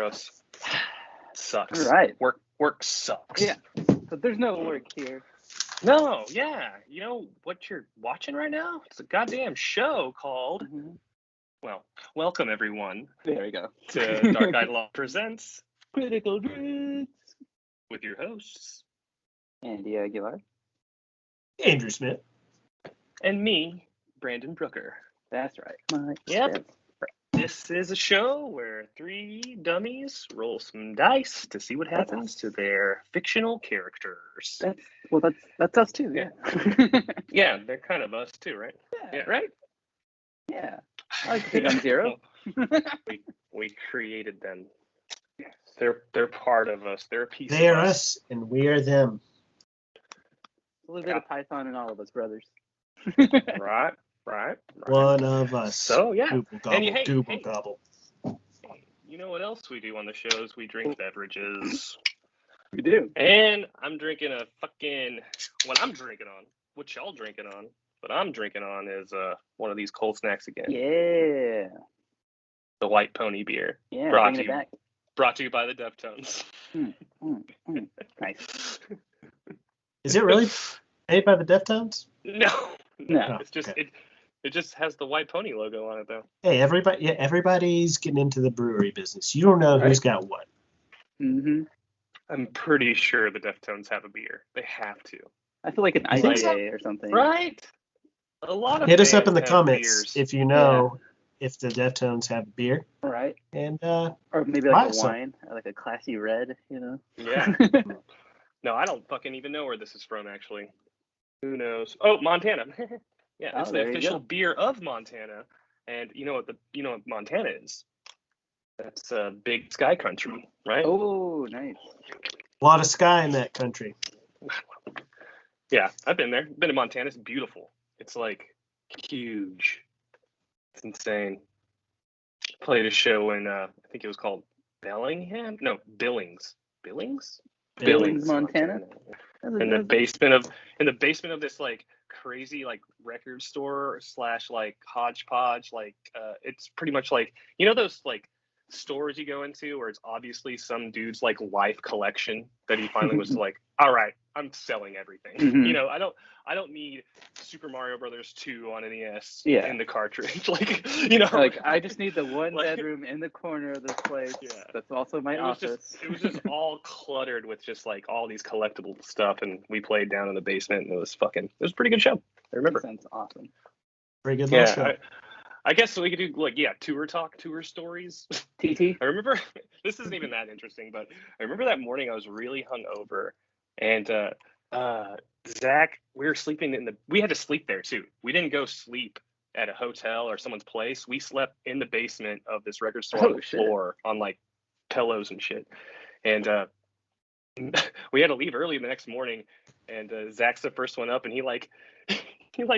us. Sucks. All right. Work sucks. Yeah. But there's no work here. No, yeah. You know what you're watching right now? It's a goddamn show called, well, welcome everyone There we go. to Dark Eyed Law Presents Critical Druids. with your hosts. Andy Aguilar. Andrew Smith. And me, Brandon Brooker. That's right. Mike. Yep. This is a show where three dummies roll some dice to see what happens to their fictional characters. That's us too, yeah. Yeah, they're kind of us too, right? Yeah, right? Yeah. I like to think I'm zero. we created them. They're part of us. They're a piece They of are us. us, and we are them. A little bit of Python in all of us, brothers. Right. One of us. So, yeah. Double gobble, And double gobble. You know what else we do on the show is we drink beverages. We do. And I'm drinking what y'all drinking on, what I'm drinking on is one of these cold snacks again. Yeah. The White Pony beer. Yeah, Brought bringing it back. Brought to you by the Deftones. Nice. Is it really made by the Deftones? No. No. It's just it just has the White Pony logo on it though. Hey, everybody's getting into the brewery business. You don't know who's got what. Mm-hmm. I'm pretty sure the Deftones have a beer. They have to. I feel like an IPA or something. Right? A lot of Hit us up in the bands have comments beers. if you know if the Deftones have beer. All right. And Or maybe like a some. wine, like a classy red, you know? Yeah. No, I don't fucking even know where this is from, actually. Who knows? Oh, Montana. Yeah, it's the there you official go. beer of Montana. And you know what Montana is? That's big sky country, right? Oh, nice. a lot of sky in that country. Yeah, I've been there. Been in Montana. It's beautiful. It's like huge. It's insane. Played a show in I think it was called Bellingham. No, Billings. Billings, Montana. In the basement of this like crazy like record store / like hodgepodge, like it's pretty much like, you know, those like stores you go into where it's obviously some dude's like life collection that he finally was like, all right, I'm selling everything. You know, I don't need Super Mario Brothers 2 on NES in the cartridge. Like, you know, like I just need the one bedroom in the corner of this place. Yeah. That's also my office. It was just all cluttered with just like all these collectible stuff, and we played down in the basement, and it was a pretty good show. I remember. That sounds awesome. Pretty good little show. I guess we could do like tour stories. TT. I remember this isn't even that interesting, but I remember that morning I was really hungover, and Zach, we had to sleep there too. We didn't go sleep at a hotel or someone's place. We slept in the basement of this record store on the floor on like pillows and shit. And we had to leave early the next morning, and Zach's the first one up, and he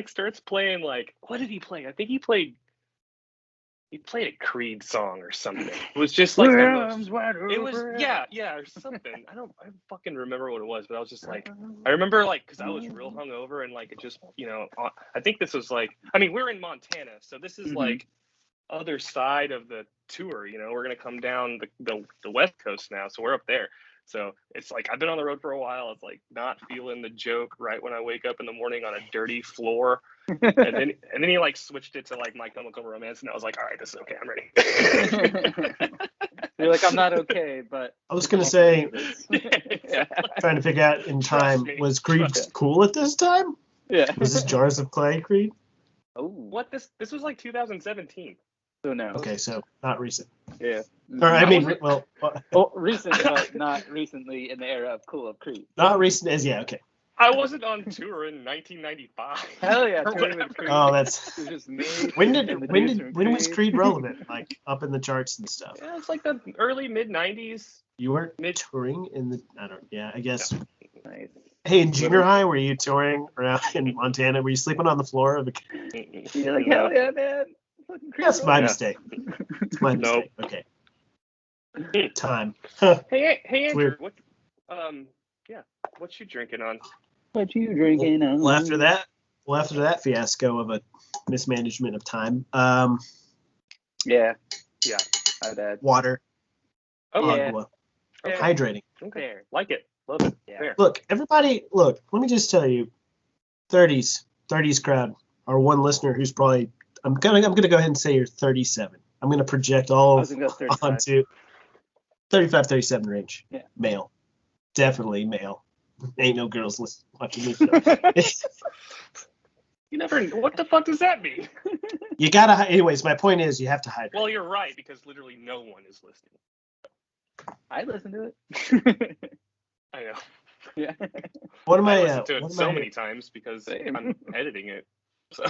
starts playing like, what did he play? I think he played a Creed song or something. It was just like or something. I fucking remember what it was, but I was just like, I remember like, because I was real hungover, and like it just, you know, I think this was like, I mean, we're in Montana, so this is like other side of the tour, you know, we're gonna come down the West Coast now, so we're up there. So it's like I've been on the road for a while. It's like not feeling the joke right when I wake up in the morning on a dirty floor, and then he like switched it to like My Chemical Romance, and I was like, all right, this is okay. I'm ready. You're like, I'm not okay, but I was gonna say, Yeah. trying to figure out in time, was Creed cool at this time? Yeah. Was this Jars of Clay Creed? Oh, What this was like 2017. so no. Okay, so not recent. Yeah. Or I mean, well, Recent, but not recently in the era of Cool of Creed. not recent as okay. I wasn't on tour in 1995. Hell yeah, Or touring with whatever. Creed. Oh, that's It was just me. when was Creed relevant? Like up in the charts and stuff. Yeah, it's like the early mid 90s. You weren't touring in the I guess. Nice. Hey, in junior high, were you touring around in Montana? Were you sleeping on the floor of a? You're like, hell yeah, man. That's my Yeah. mistake. It's my Nope. mistake. Okay. Time. Hey Andrew, Weird. what you drinking on? What you drinking on? Well, after that fiasco of a mismanagement of time, Yeah. Yeah. My bad. water. Oh, Yeah. Agua. okay. Hydrating. Okay. Fair. Like it. Love it. Yeah. Fair. Look, everybody, let me just tell you, 30s crowd, our one listener who's probably, I'm gonna go ahead and say you're 37. I'm gonna project I all was gonna go 35. onto 35, 37 range. Yeah. Male. Definitely male. Ain't no girls watching this show. You never. What the fuck does that mean? You gotta, anyways, my point is you have to hydrate. Well, you're right because literally no one is listening. I listen to it. I know. Yeah. One of I my, listened to it one of so my- many times because Same. I'm editing it. So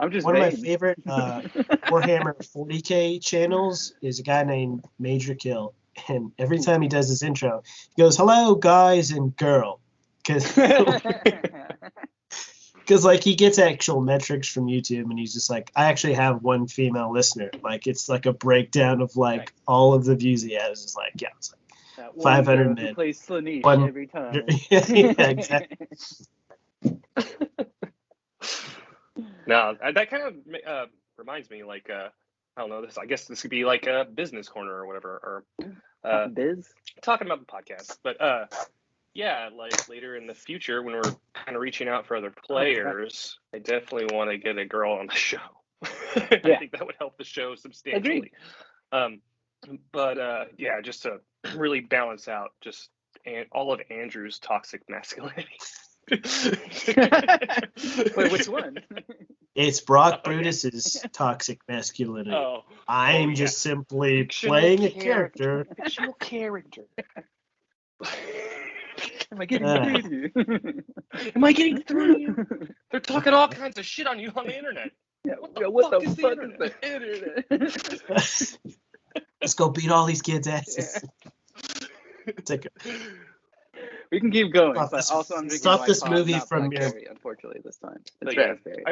I'm just One of my vain. favorite Warhammer 40K channels is a guy named Major Kill, and every time he does his intro, he goes, "Hello, guys and girl," because like he gets actual metrics from YouTube, and he's just like, "I actually have one female listener." Like it's like a breakdown of like Right. all of the views he has. It's like, yeah, it's That one 500 girl men. who plays Slaneesh One- every time. yeah, exactly. no, that kind of reminds me like I don't know this. I guess this could be like a business corner or whatever, or Biz? talking about the podcast. But yeah, like later in the future when we're kind of reaching out for other players, I definitely want to get a girl on the show. I Yeah. think that would help the show substantially. Agreed. But yeah, just to really balance out just all of Andrew's toxic masculinity. Wait, which one? It's Brock Oh, yeah. Brutus's toxic masculinity. Oh, I'm yeah. just simply Fictional playing a character. Fictional character. Am I getting Uh. through to you? Am I getting through to you? They're talking all kinds of shit on you on the internet. Yeah, What the what fuck the is the fuck is the internet? Let's go beat all these kids' asses. Take a, We can keep going, Stop but this- also I'm drinking stop White this Claw, movie not from blackberry, your- unfortunately this time. It's But yeah, raspberry.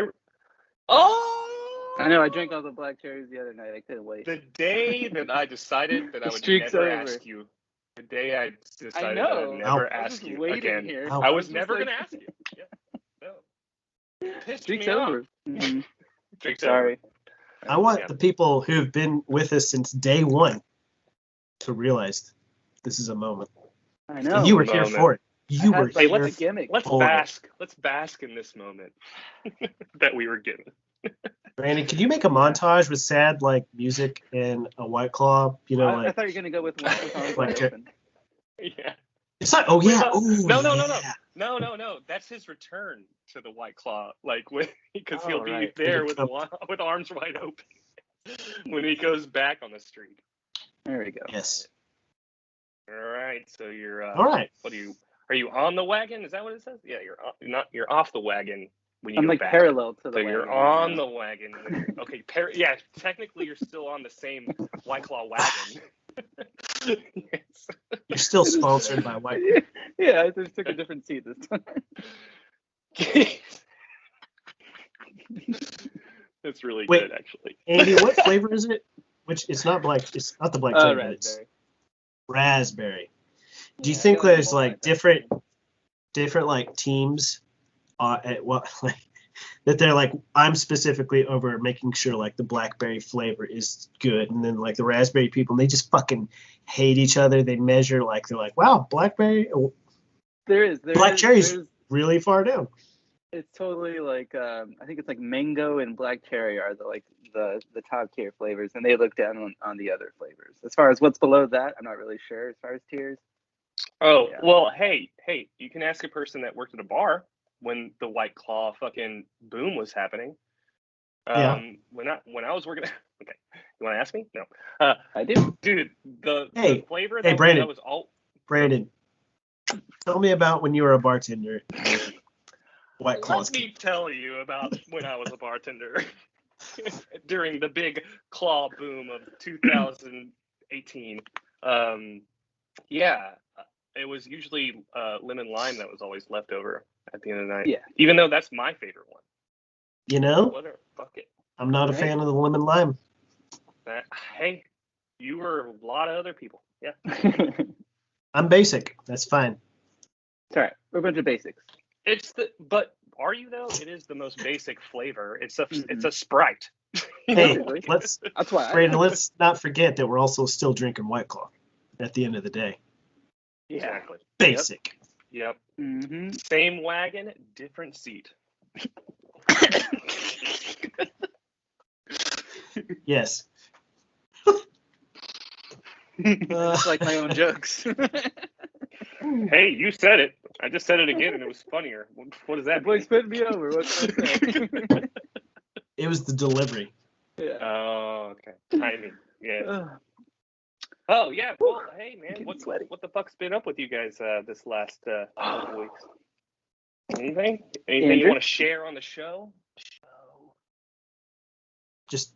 Oh! I know, I drank all the black cherries the other night. I couldn't wait. The day that I decided that I The would streak's never over. ask you, the day I decided know. that I'd never I was ask just you waiting again, here. Ow. I was just never like- gonna ask you. Yeah. No. Pissed Streak's me over. off. Mhm. Streak's Sorry. I want Yeah. the people who've been with us since day one to realize this is a moment. I know. And you were here Moment. for it. You I were had, like, here. a gimmick. Let's Hold it. bask. Let's bask in this moment that we were given. Brandon, can you make a montage with sad like music and a White Claw? You know, I like thought you were gonna go with one with arms Like wide a- open. Yeah. it's not. Oh yeah. Wait, Oh no. yeah. No. That's his return to the White Claw. Like because Oh, he'll be right. there It'll with arms wide open when he goes back on the street. There we go. Yes. All right. So you're. All right. What are you on the wagon? Is that what it says? Yeah. You're off the wagon when you I'm go like back. parallel to the So you're wagon, on you know? the wagon. Okay. Yeah. Technically, you're still on the same White Claw wagon. Yes. You're still sponsored by White Claw. Yeah, I just took a different seat this time. That's really Wait. good, actually. Andy, what flavor is it? Which it's not black. It's not the black cherry, but it's Raspberry. raspberry. Do you Yeah, I think got it there's multi-pack. like different like teams at what like that they're like I'm specifically over making sure like the blackberry flavor is good, and then like the raspberry people they just fucking hate each other. They measure like they're like wow blackberry There Black is- cherries. there's- really far down. It's totally like I think it's like mango and black cherry are the top tier flavors, and they look down on the other flavors. As far as what's below that, I'm not really sure. As far as tiers, Oh, Yeah. well, hey, you can ask a person that worked at a bar when the White Claw fucking boom was happening. Yeah. When I was working, okay, you want to ask me? No. I do. Dude, the flavor Hey, that, Brandon. that was all. Brandon, tell me about when you were a bartender. White Claws. Let me tell you about when I was a bartender during the big claw boom of 2018. Yeah, it was usually lemon lime that was always left over at the end of the night. Yeah. Even though that's my favorite one. You know, Whatever, fuck it. I'm not a Right. fan of the lemon lime. Hey, you were a lot of other people. Yeah. I'm basic. That's fine. It's all right. We're a bunch of basics. But are you though? It is the most basic flavor. It's Mhm. a Sprite. Hey, Basically. let's That's why. Brandon, let's not forget that we're also still drinking White Claw. at the end of the day. Yeah. Exactly. Basic. Yep. Mm-hmm. Same wagon, different seat. Yes. It's like my own jokes. Hey, you said it. I just said it again, and it was funnier. What does The that boy mean? spit me over. What can I say? It was the delivery. Yeah. Oh, okay. Timing. Yeah. Oh, yeah. Well, hey, man, Getting what sweaty. the fuck's been up with you guys this last couple weeks? Anything? Anything Andrew? you want to share on the show? Just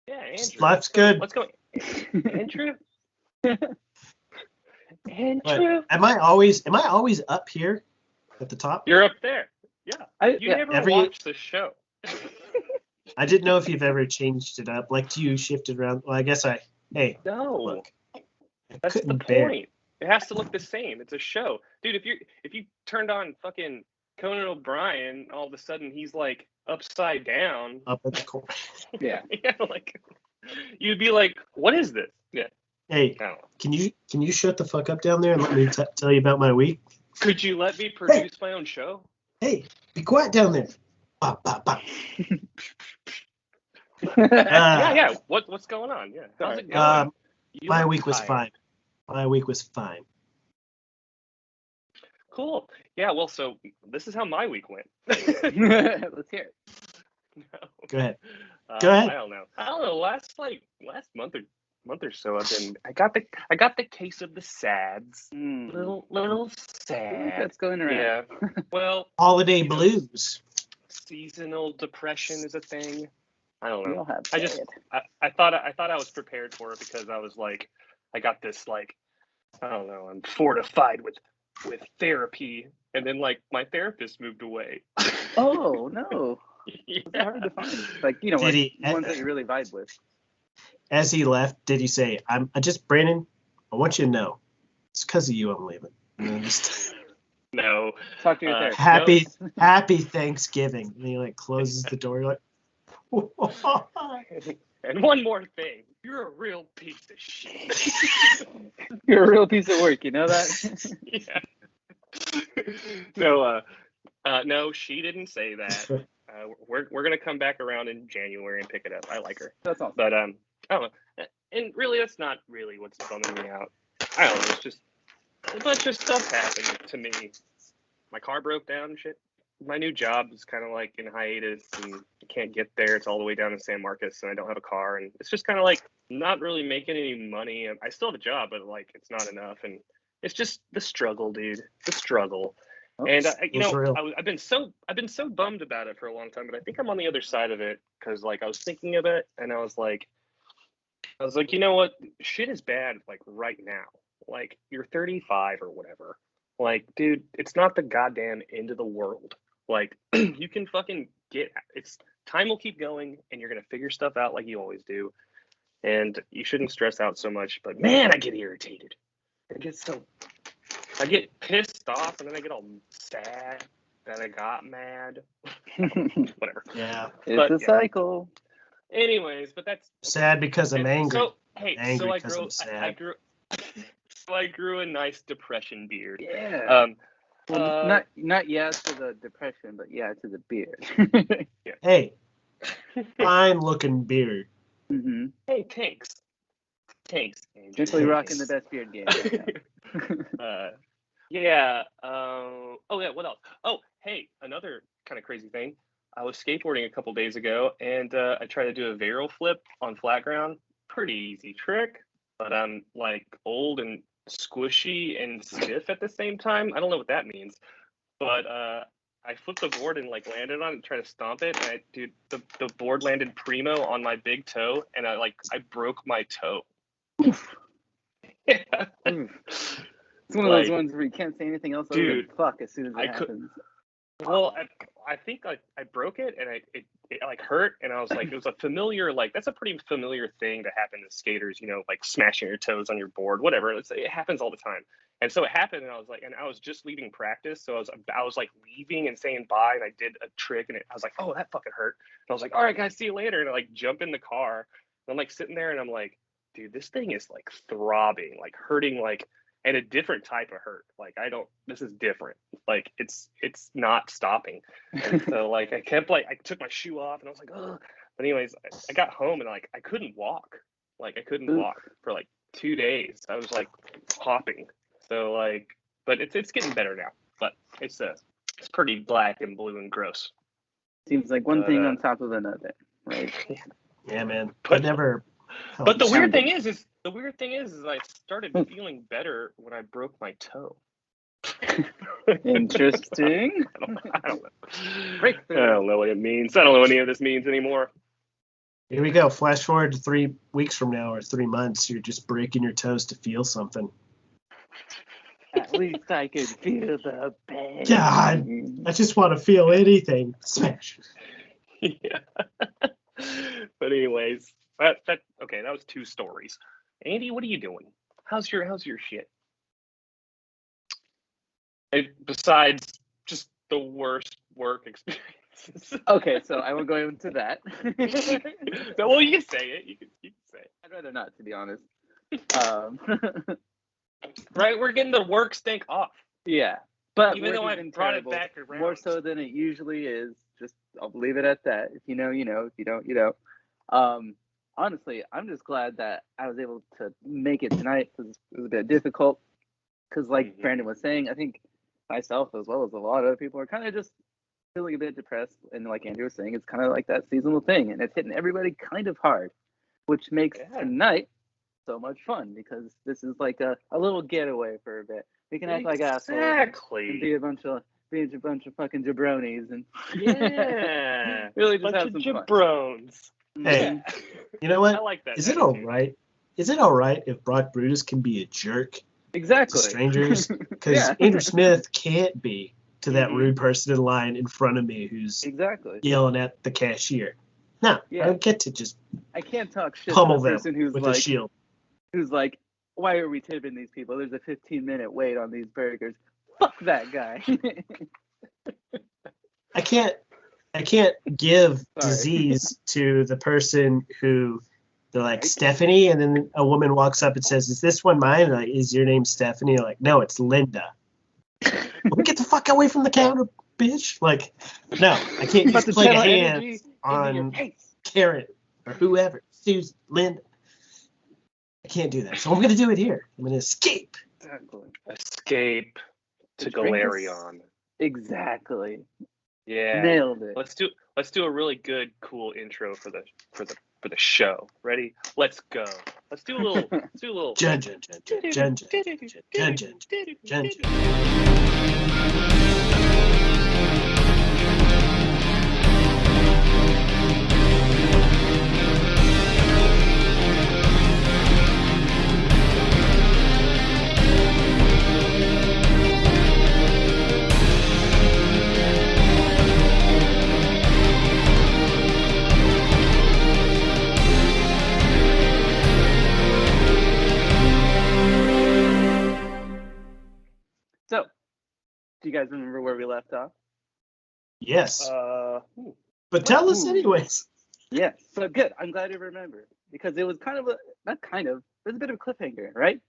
Yeah, Andrew. life's good. Let's go. Andrew? Andrew? But am I always up here at the top? You're up there. Yeah. You never every- watch the show. I didn't know if you've ever changed it up. Like, do you shift it around? Well, I guess hey, No. look. I That's the couldn't bear point. It has to look the same. It's a show. Dude, if you turned on fucking Conan O'Brien, all of a sudden he's like upside down. up at the corner. Yeah. Yeah, like you'd be like, what is this? Yeah. Hey, I don't know. can you shut the fuck up down there and let me tell you about my week? Could you let me produce my own show? Hey, be quiet down there. Bop, bop, bop. Yeah. What's going on? Yeah. How's it going? My week was fine. My week was fine. Cool. Yeah, well, so this is how my week went. Let's hear it. No. Go ahead. Go ahead. I don't know. Last month or so, I got the case of the sads. Little I think sad. that's going around. Yeah. Well, Holiday blues. seasonal depression is a thing. I don't We know. all have I thought I was prepared for it because I was like, I got this like, I don't know, I'm fortified with therapy, and then like my therapist moved away. Oh no. Yeah. It's hard to find. Like, Did like he- ones that you really vibe with. As he left, did he say, Brandon, I want you to know, it's because of you I'm leaving. And then just, No. Talk to your therapist. happy Thanksgiving. And he like closes the door. You're like, And one more thing, you're a real piece of shit. You're a real piece of work, you know that? Yeah. No, she didn't say that. We're gonna come back around in January and pick it up. I like her, That's awesome. but I don't know. And really, that's not really what's bumming me out. I don't know. It's just a bunch of stuff happened to me. My car broke down and shit. My new job is kind of like in hiatus, and I can't get there. It's all the way down in San Marcos, and I don't have a car, and it's just kind of like not really making any money. I still have a job, but like it's not enough, and it's just the struggle, dude. The struggle. And I've been so bummed about it for a long time, but I think I'm on the other side of it because like I was thinking of it, and I was like, you know what? Shit is bad like right now. Like you're 35 or whatever. Like, dude, it's not the goddamn end of the world. Like you can fucking time will keep going, and you're gonna figure stuff out like you always do. And you shouldn't stress out so much. But man, I get irritated. I get pissed off, and then I get all sad that I got mad. Whatever. yeah. It's a cycle. Anyways, but that's Sad because I'm angry. So hey, Angry so I 'cause grew. I'm sad. I grew. So I grew a nice depression beard. Yeah. Well, not yeah to the depression, but yeah to the beard. Hey, fine looking beard. Mm-hmm. Hey, thanks. Andrew. Definitely rocking the best beard game. Right Yeah. Oh yeah. What else? Oh, hey, another kind of crazy thing. I was skateboarding a couple days ago, and I tried to do a varial flip on flat ground. Pretty easy trick, but I'm like old and squishy and stiff at the same time. I don't know what that means, but I flipped the board and like landed on it and tried to stomp it. And the board landed primo on my big toe, and I broke my toe. Yeah. It's one of those ones where you can't say anything else other than fuck as soon as it happens. Well, I think I broke it, and it like hurt, and I was like, it was a familiar, like that's a pretty familiar thing to happen to skaters, you know, like smashing your toes on your board, whatever. It happens all the time. And so it happened, and I was just leaving practice, so I was like leaving and saying bye, and I did a trick, and I was like, oh, that fucking hurt. And I was like, all right, guys, see you later, and I like jump in the car, and I'm like sitting there, and I'm like, dude, this thing is like throbbing, like hurting, like, and a different type of hurt. Like this is different. Like it's not stopping. And so like I kept like I took my shoe off and I was like, oh. But anyways, I got home and like I couldn't walk. Like I couldn't walk for like 2 days. I was like hopping. So like, but it's getting better now. But it's pretty black and blue and gross. Seems like one thing on top of another, right? Yeah, man. But never. But the weird thing is I started feeling better when I broke my toe. Interesting. I don't know. I don't know what it means. I don't know what any of this means anymore. Here we go. Flash forward to 3 weeks from now or 3 months. You're just breaking your toes to feel something. At least I can feel the pain. God, I just want to feel anything. Smash. Yeah. But anyways, that was 2 stories. Andy, what are you doing? How's your shit? Besides just the worst work experiences. Okay, so I will go into that. So, well, you can say it. You can say it. I'd rather not, to be honest. Right, we're getting the work stink off. Yeah, but even though I brought it back around, more so than it usually is. Just I'll leave it at that. If you know, you know. If you don't, you don't. Honestly, I'm just glad that I was able to make it tonight because it was a bit difficult. Because, like Brandon was saying, I think myself as well as a lot of other people are kind of just feeling a bit depressed. And like Andrew was saying, it's kind of like that seasonal thing, and it's hitting everybody kind of hard, which makes tonight so much fun because this is like a little getaway for a bit. We can act like assholes and be a bunch of fucking jabronis and really just have some jabrones. Fun. Hey, you know what? I like that. Is it all right? Is it all right if Brock Brutus can be a jerk exactly to strangers? Because Andrew Smith can't be to that rude person in line in front of me who's yelling at the cashier. No, I don't get to just I can't talk shit pummel to the person who's with like, a shield. Who's like, why are we tipping these people? There's a 15-minute wait on these burgers. Fuck that guy. I can't give disease to the person who they're like Stephanie, and then a woman walks up and says, "Is this one mine?" And like, is your name Stephanie? You're like, no, it's Linda. Well, get the fuck away from the counter, bitch. Like, no, I can't just play hands on Karen or whoever. Susan, Linda. I can't do that. So I'm going to do it here. I'm going to escape. Escape to Galarion. Exactly. Yeah. Nailed it. Let's do a really good, cool intro for the show. Ready? Let's go. Let's do a little. Jun. So, do you guys remember where we left off? Yes. But tell us anyways. Yeah. So good. I'm glad you remember because it was kind of it was a bit of a cliffhanger, right?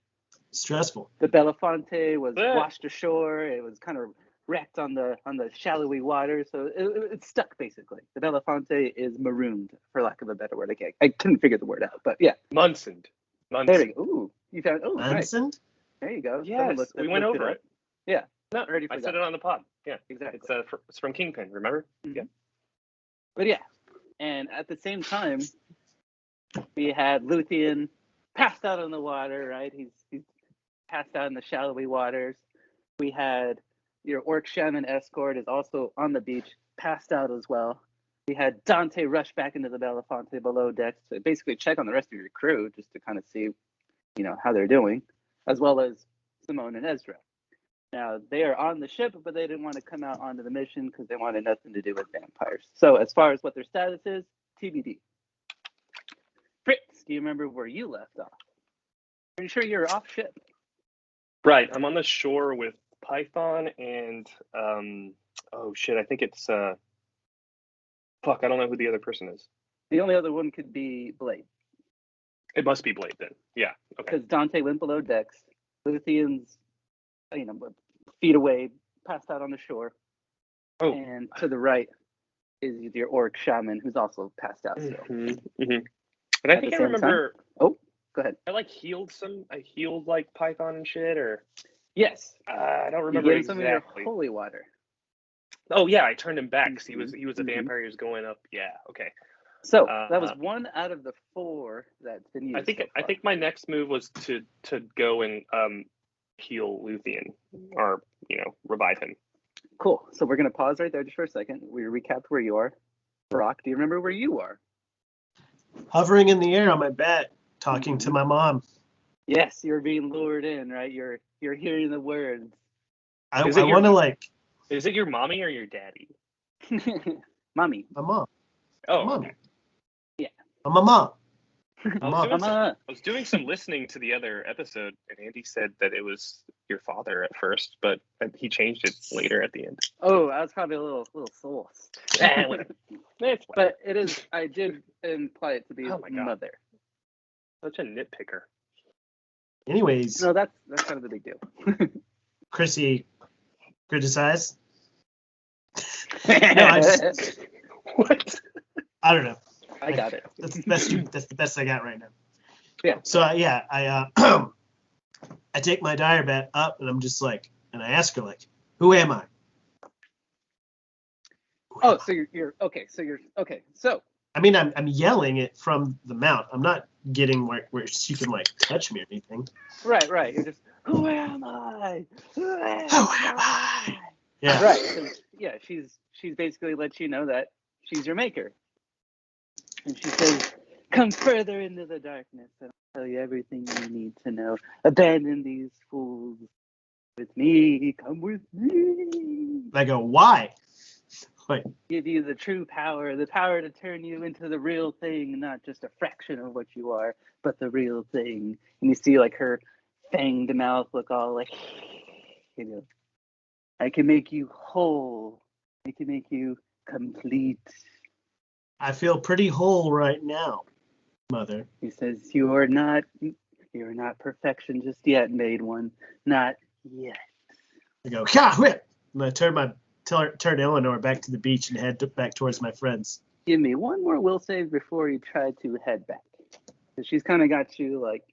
Stressful. The Belafonte was washed ashore. It was kind of wrecked on the shallowy water, so it's stuck basically. The Belafonte is marooned, for lack of a better word. I couldn't figure the word out, but yeah. Munsoned. There we go. Ooh, you found Munsoned? Nice. There you go. Yes, we went over it. Yeah. No, I said it on the pod. Yeah, exactly. It's from Kingpin. Remember? Mm-hmm. Yeah. But yeah, and at the same time, we had Luthien passed out on the water. Right, he's passed out in the shallowy waters. We had your Orc Shaman escort is also on the beach, passed out as well. We had Dante rush back into the Belafonte below decks to basically check on the rest of your crew, just to kind of see, how they're doing, as well as Simone and Ezra. Now, they are on the ship, but they didn't want to come out onto the mission because they wanted nothing to do with vampires. So as far as what their status is, TBD. Fritz, do you remember where you left off? Pretty sure you're off ship. Right. I'm on the shore with Python and, I think it's, I don't know who the other person is. The only other one could be Blade. It must be Blade then. Yeah. Okay. Because Dante went below decks. Luthion's, feet away, passed out on the shore. Oh. And to the right is your Orc Shaman, who's also passed out still. And I At think the I same remember. Oh, go ahead. I healed like Python and shit, or Yes. I don't You remember gave him some of your exactly. holy water. Oh yeah, I turned him back because he was a Mhm. vampire. He was going up. Yeah. Okay. So that was one out of the 4 that's been used. I think my next move was to go and heal Luthien, or revive him. Cool. So we're gonna pause right there just for a second. We recapped where you are. Brock, do you remember where you are? Hovering in the air on my bat, talking to my mom. Yes, you're being lured in, right? You're hearing the words. I want to Is it your mommy or your daddy? Mommy. My mom. Oh, Mommy. okay. Yeah. My mom. I was doing some listening to the other episode, and Andy said that it was your father at first, but he changed it later at the end. Oh, I was probably a little sauce. But it is. I did imply it to be mother. Such a nitpicker. Anyways. No, that's kind of the big deal. Chrissy, criticize. No, What? I don't know. I got it. That's the best. That's the best I got right now. Yeah. So I I take my dire bat up and I'm just like, and I ask her like, who am I? So you're okay. So I mean, I'm yelling it from the mount. I'm not getting where she can like touch me or anything. Right. You're just, who am I? Who am I? Yeah. Right. Yeah. She's basically let you know that she's your maker. And she says, come further into the darkness and I'll tell you everything you need to know. Abandon these fools with me. Come with me. I go, why? Like, give you the true power, the power to turn you into the real thing, not just a fraction of what you are, but the real thing. And you see like her fanged mouth look all like, I can make you whole. I can make you complete. I feel pretty whole right now, mother. He says, you're not perfection just yet, maid one. Not yet. I go, yeah, whip. And I turn Eleanor back to the beach and head back towards my friends. Give me one more will save before you try to head back. So she's kind of got you like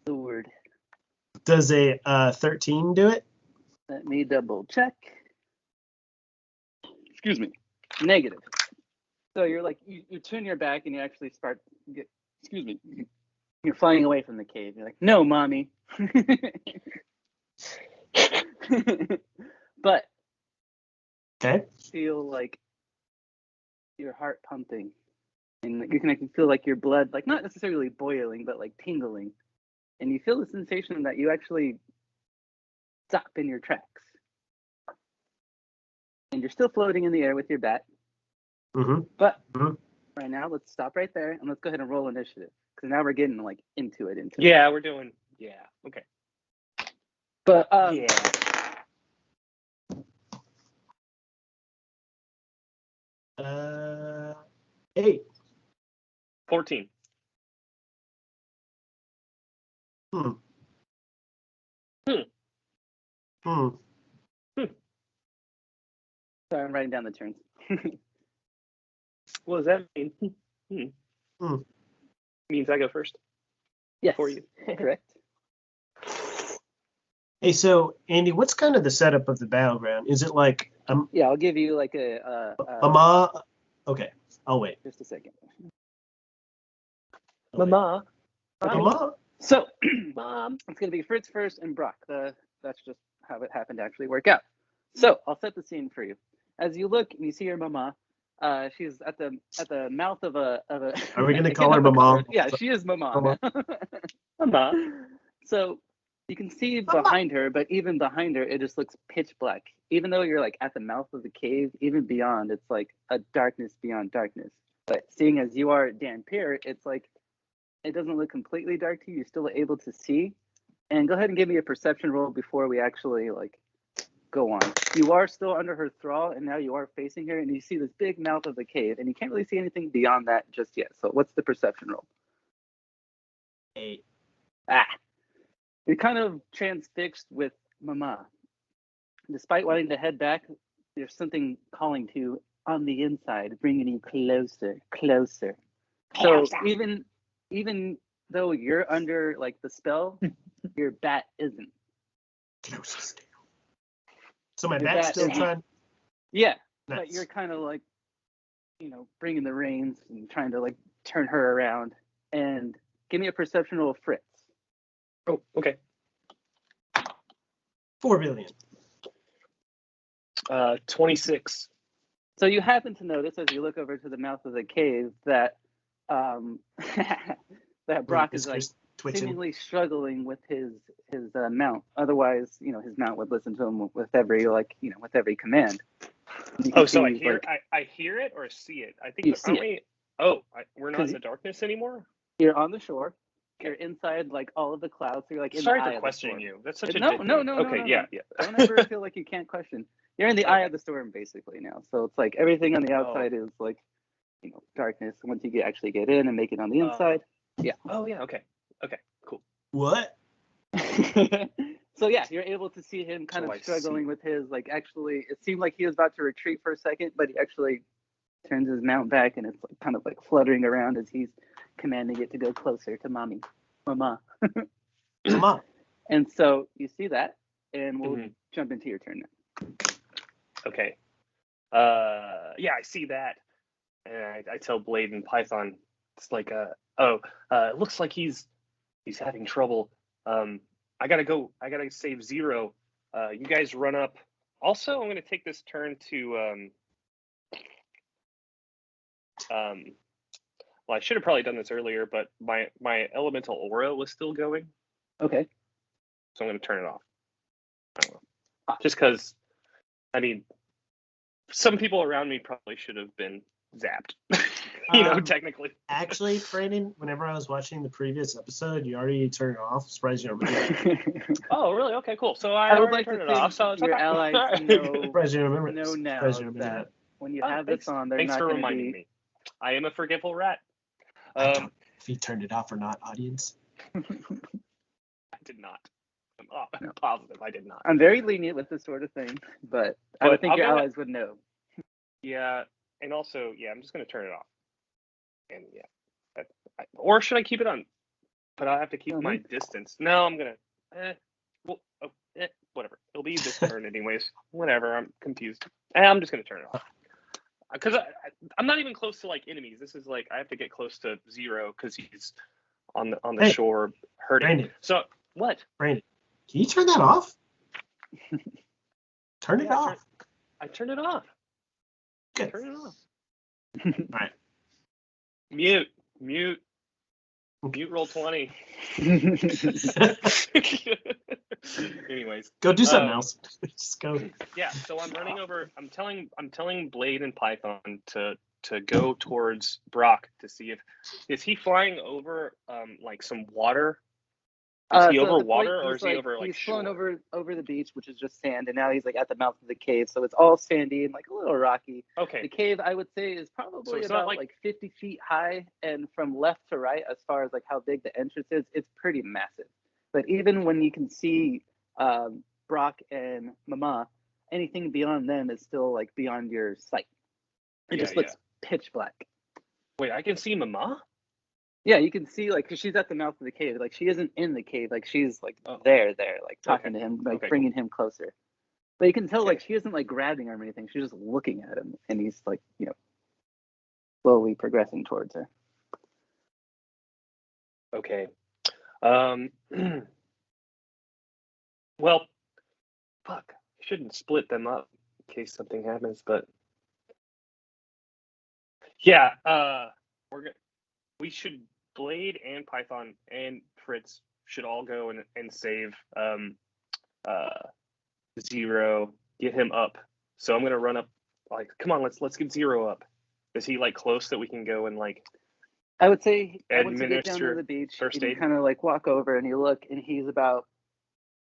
the word. Does a 13 do it? Let me double check. Excuse me. Negative. So you're like, you turn your back and you actually start, you're flying away from the cave. You're like, no, mommy. But okay. Feel like your heart pumping. And you can feel like your blood, like not necessarily boiling, but like tingling. And you feel the sensation that you actually stop in your tracks. And you're still floating in the air with your bat. Mm-hmm. But right now, let's stop right there and let's go ahead and roll initiative. Because now we're getting like into it. Yeah, we're doing. Yeah. Okay. But yeah. 8. 14. Hmm. Sorry, I'm writing down the turns. What does that mean? Means I go first. Yes. For you. Correct. Hey, so Andy, what's kind of the setup of the battleground? Is it like yeah, I'll give you like a okay, I'll wait. Just a second. Mama. Mama. So, Mom, it's gonna be Fritz first and Brock. That's just how it happened to actually work out. So I'll set the scene for you. As you look and you see your mama, she's at the mouth of a. Are we gonna call her Mama? Yeah, she is Mama. Mama. So you can see behind her, but even behind her, it just looks pitch black. Even though you're like at the mouth of the cave, even beyond, it's like a darkness beyond darkness. But seeing as you are Dan Pierre, it's like it doesn't look completely dark to you. You're still able to see. And go ahead and give me a perception roll before we actually like go on. You are still under her thrall, and now you are facing her, and you see this big mouth of the cave, and you can't really see anything beyond that just yet. So what's the perception roll? 8. You're kind of transfixed with Mama. Despite wanting to head back, there's something calling to you on the inside, bringing you closer. So even though you're under like the spell, your bat isn't. Closest. So my Your bat's bat still isn't. trying. Yeah, Nice. but you're kind of like, bringing the reins and trying to like turn her around. And give me a perception roll, Fritz. Oh, okay. 4 billion. 26. So you happen to notice as you look over to the mouth of the cave that that Brock is like twitching. seemingly struggling with his mount. Otherwise, his mount would listen to him with every with every command. Oh, so I hear I hear it or see it? I think you see it. We're not in the darkness anymore. You're on the shore. You're inside like all of the clouds. So you're like in Sorry the eye for of questioning the storm. you. That's such a no. Okay, No. yeah. Don't ever feel like you can't question. You're in the eye of the storm basically now. So it's like everything on the outside is like darkness. Once you actually get in and make it on the inside, yeah. Oh yeah. Okay. Cool. What? So yeah, you're able to see him kind of struggling with his actually. It seemed like he was about to retreat for a second, but he actually turns his mount back, and it's like, kind of like fluttering around as he's commanding it to go closer to Mama. Mama. And so you see that, and we'll jump into your turn now. Okay. Yeah, I see that, and I tell Blade and Python, it's like, it looks like he's having trouble. I gotta save Zero. You guys run up. Also, I'm gonna take this turn to well, I should have probably done this earlier, but my elemental aura was still going. Okay. So I'm gonna turn it off. I don't know. Just because, I mean, some people around me probably should have been zapped. Technically. Actually, Brandon, whenever I was watching the previous episode, you already turned it off. Surprised you don't remember. Oh, really? Okay, cool. So I would already like turned to it think off. So it's your okay. allies know. Surprised you remember. Know now Surprised you remember that when you have thanks. this on, they're Thanks not for going to reminding be. me. I am a forgetful rat. I don't know if he turned it off or not, audience. I did not. I'm positive I did not. I'm very lenient with this sort of thing, but I would think your allies would know. Yeah, and also, I'm just going to turn it off. And or should I keep it on? But I'll have to keep my distance. No, I'm going to, whatever. It'll be this turn anyways. Whatever, I'm confused. I'm just going to turn it off. Because I'm not even close to like enemies. This is like I have to get close to Zero because he's on the shore hurting. Brandon. So what? Brandon, can you turn that off? Turn it off. I turned it off. Good. Turn it off. All right. Mute. Roll 20. Anyways, go do something else. Just go. Yeah, so I'm running over. I'm telling Blade and Python to go towards Brock to see is he flying over like some water. Is he over water or is he over like shore? He's flown over the beach, which is just sand, and now he's like at the mouth of the cave, so it's all sandy and like a little rocky. Okay. The cave, I would say, is probably about like 50 feet high, and from left to right, as far as like how big the entrance is, it's pretty massive. But even when you can see Brock and Mama, anything beyond them is still like beyond your sight. It just looks pitch black. Wait, I can see Mama? Yeah, you can see like 'cause she's at the mouth of the cave. Like she isn't in the cave. Like she's like there, like talking to him, like bringing him closer. But you can tell like she isn't like grabbing him or anything. She's just looking at him, and he's like slowly progressing towards her. Okay. Well, fuck. I shouldn't split them up in case something happens, but we should. Blade and Python and Fritz should all go and save Zero, get him up. So I'm gonna run up. Like, come on, let's get Zero up. Is he like close that we can go and like? I would say once you get down to the beach, you kind of like walk over and you look, and he's about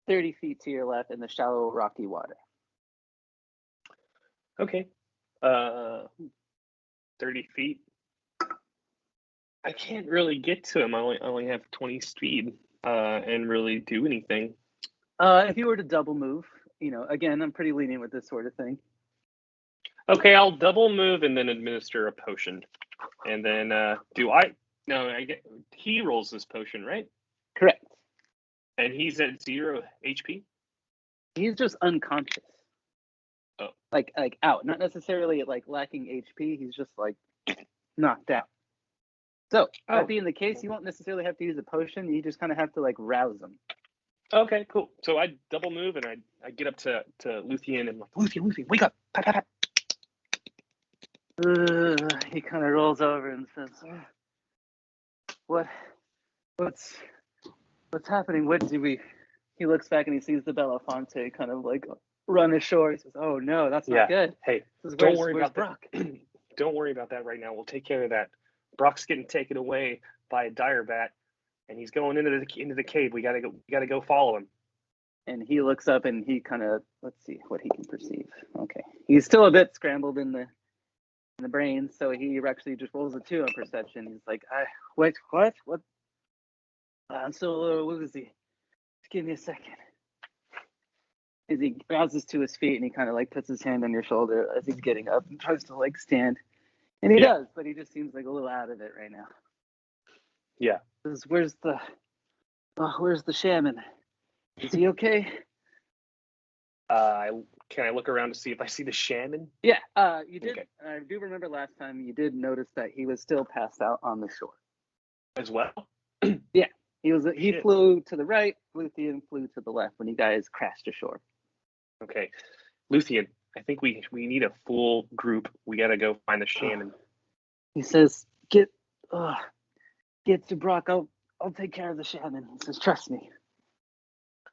30 feet to your left in the shallow, rocky water. Okay. 30 feet. I can't really get to him. I only have 20 speed and really do anything. If you were to double move, again, I'm pretty lenient with this sort of thing. Okay, I'll double move and then administer a potion. And then he rolls this potion, right? Correct. And he's at 0 HP? He's just unconscious. Oh. Like out. Not necessarily like lacking HP, he's just like knocked out. So that being the case, you won't necessarily have to use a potion, you just kind of have to like rouse him. Okay, cool. So I double move and I get up to Luthien and I'm like, Luthien, wake up. Pat, pat, pat. He kind of rolls over and says, what's happening? What do we? He looks back and he sees the Belafonte kind of like run ashore. He says, "Oh no, that's not good." Hey, says, don't worry about Brock. Don't worry about that right now. We'll take care of that. Brock's getting taken away by a dire bat, and he's going into the cave. We gotta go follow him. And he looks up and he kind of let's see what he can perceive. Okay, he's still a bit scrambled in the brain, so he actually just rolls a 2 on perception. He's like, wait, what? I'm still a little woozy. Give me a second. As he rises to his feet and he kind of like puts his hand on your shoulder as he's getting up and tries to like stand. And he does, but he just seems like a little out of it right now. Yeah. Says, where's the shaman? Is he okay? Can I look around to see if I see the shaman? Yeah, you did. Okay. I do remember last time you did notice that he was still passed out on the shore. As well? Yeah. He flew to the right, Luthien flew to the left when you guys crashed ashore. Okay. Luthien, I think we need a full group. We gotta go find the shaman. He says, get to Brock, I'll take care of the shaman. He says, trust me.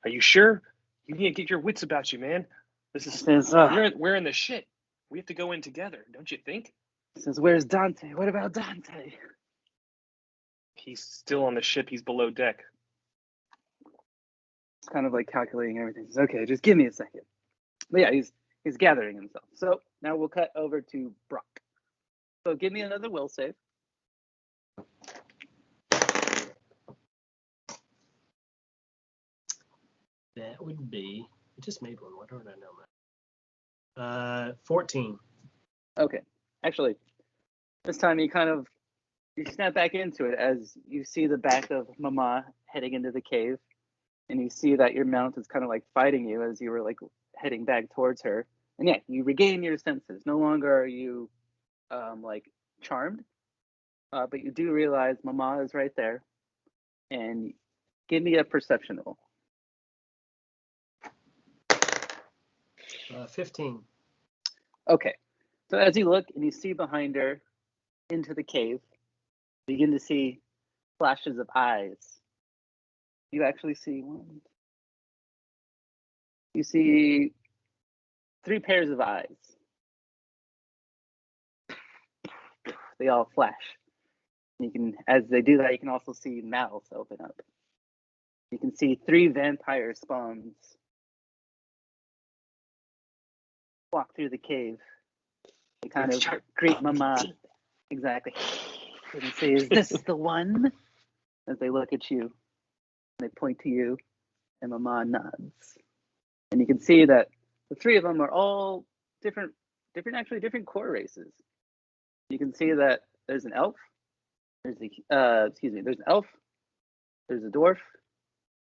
Are you sure? You need to get your wits about you, man. This is we're in the shit. We have to go in together, don't you think? He says, where's Dante? What about Dante? He's still on the ship. He's below deck. He's kind of like calculating everything. He says, okay, just give me a second. But yeah, he's gathering himself. So now we'll cut over to Brock. So give me another will save. That would be. I just made one. Why don't I know that? 14. Okay. Actually, this time you snap back into it as you see the back of Mama heading into the cave, and you see that your mount is kind of like fighting you as you were like heading back towards her. And yeah, you regain your senses. No longer are you like charmed, but you do realize Mama is right there. And give me a perception roll. 15. Okay. So as you look and you see behind her into the cave, you begin to see flashes of eyes. You actually see one. You see 3 pairs of eyes. They all flash. As they do that, you can also see mouths open up. You can see 3 vampire spawns walk through the cave. They kind of greet Mama. Exactly. And they say, is this the one? As they look at you. They point to you. And Mama nods. And you can see that the 3 of them are all different core races. You can see that there's an elf. There's an elf. There's a dwarf.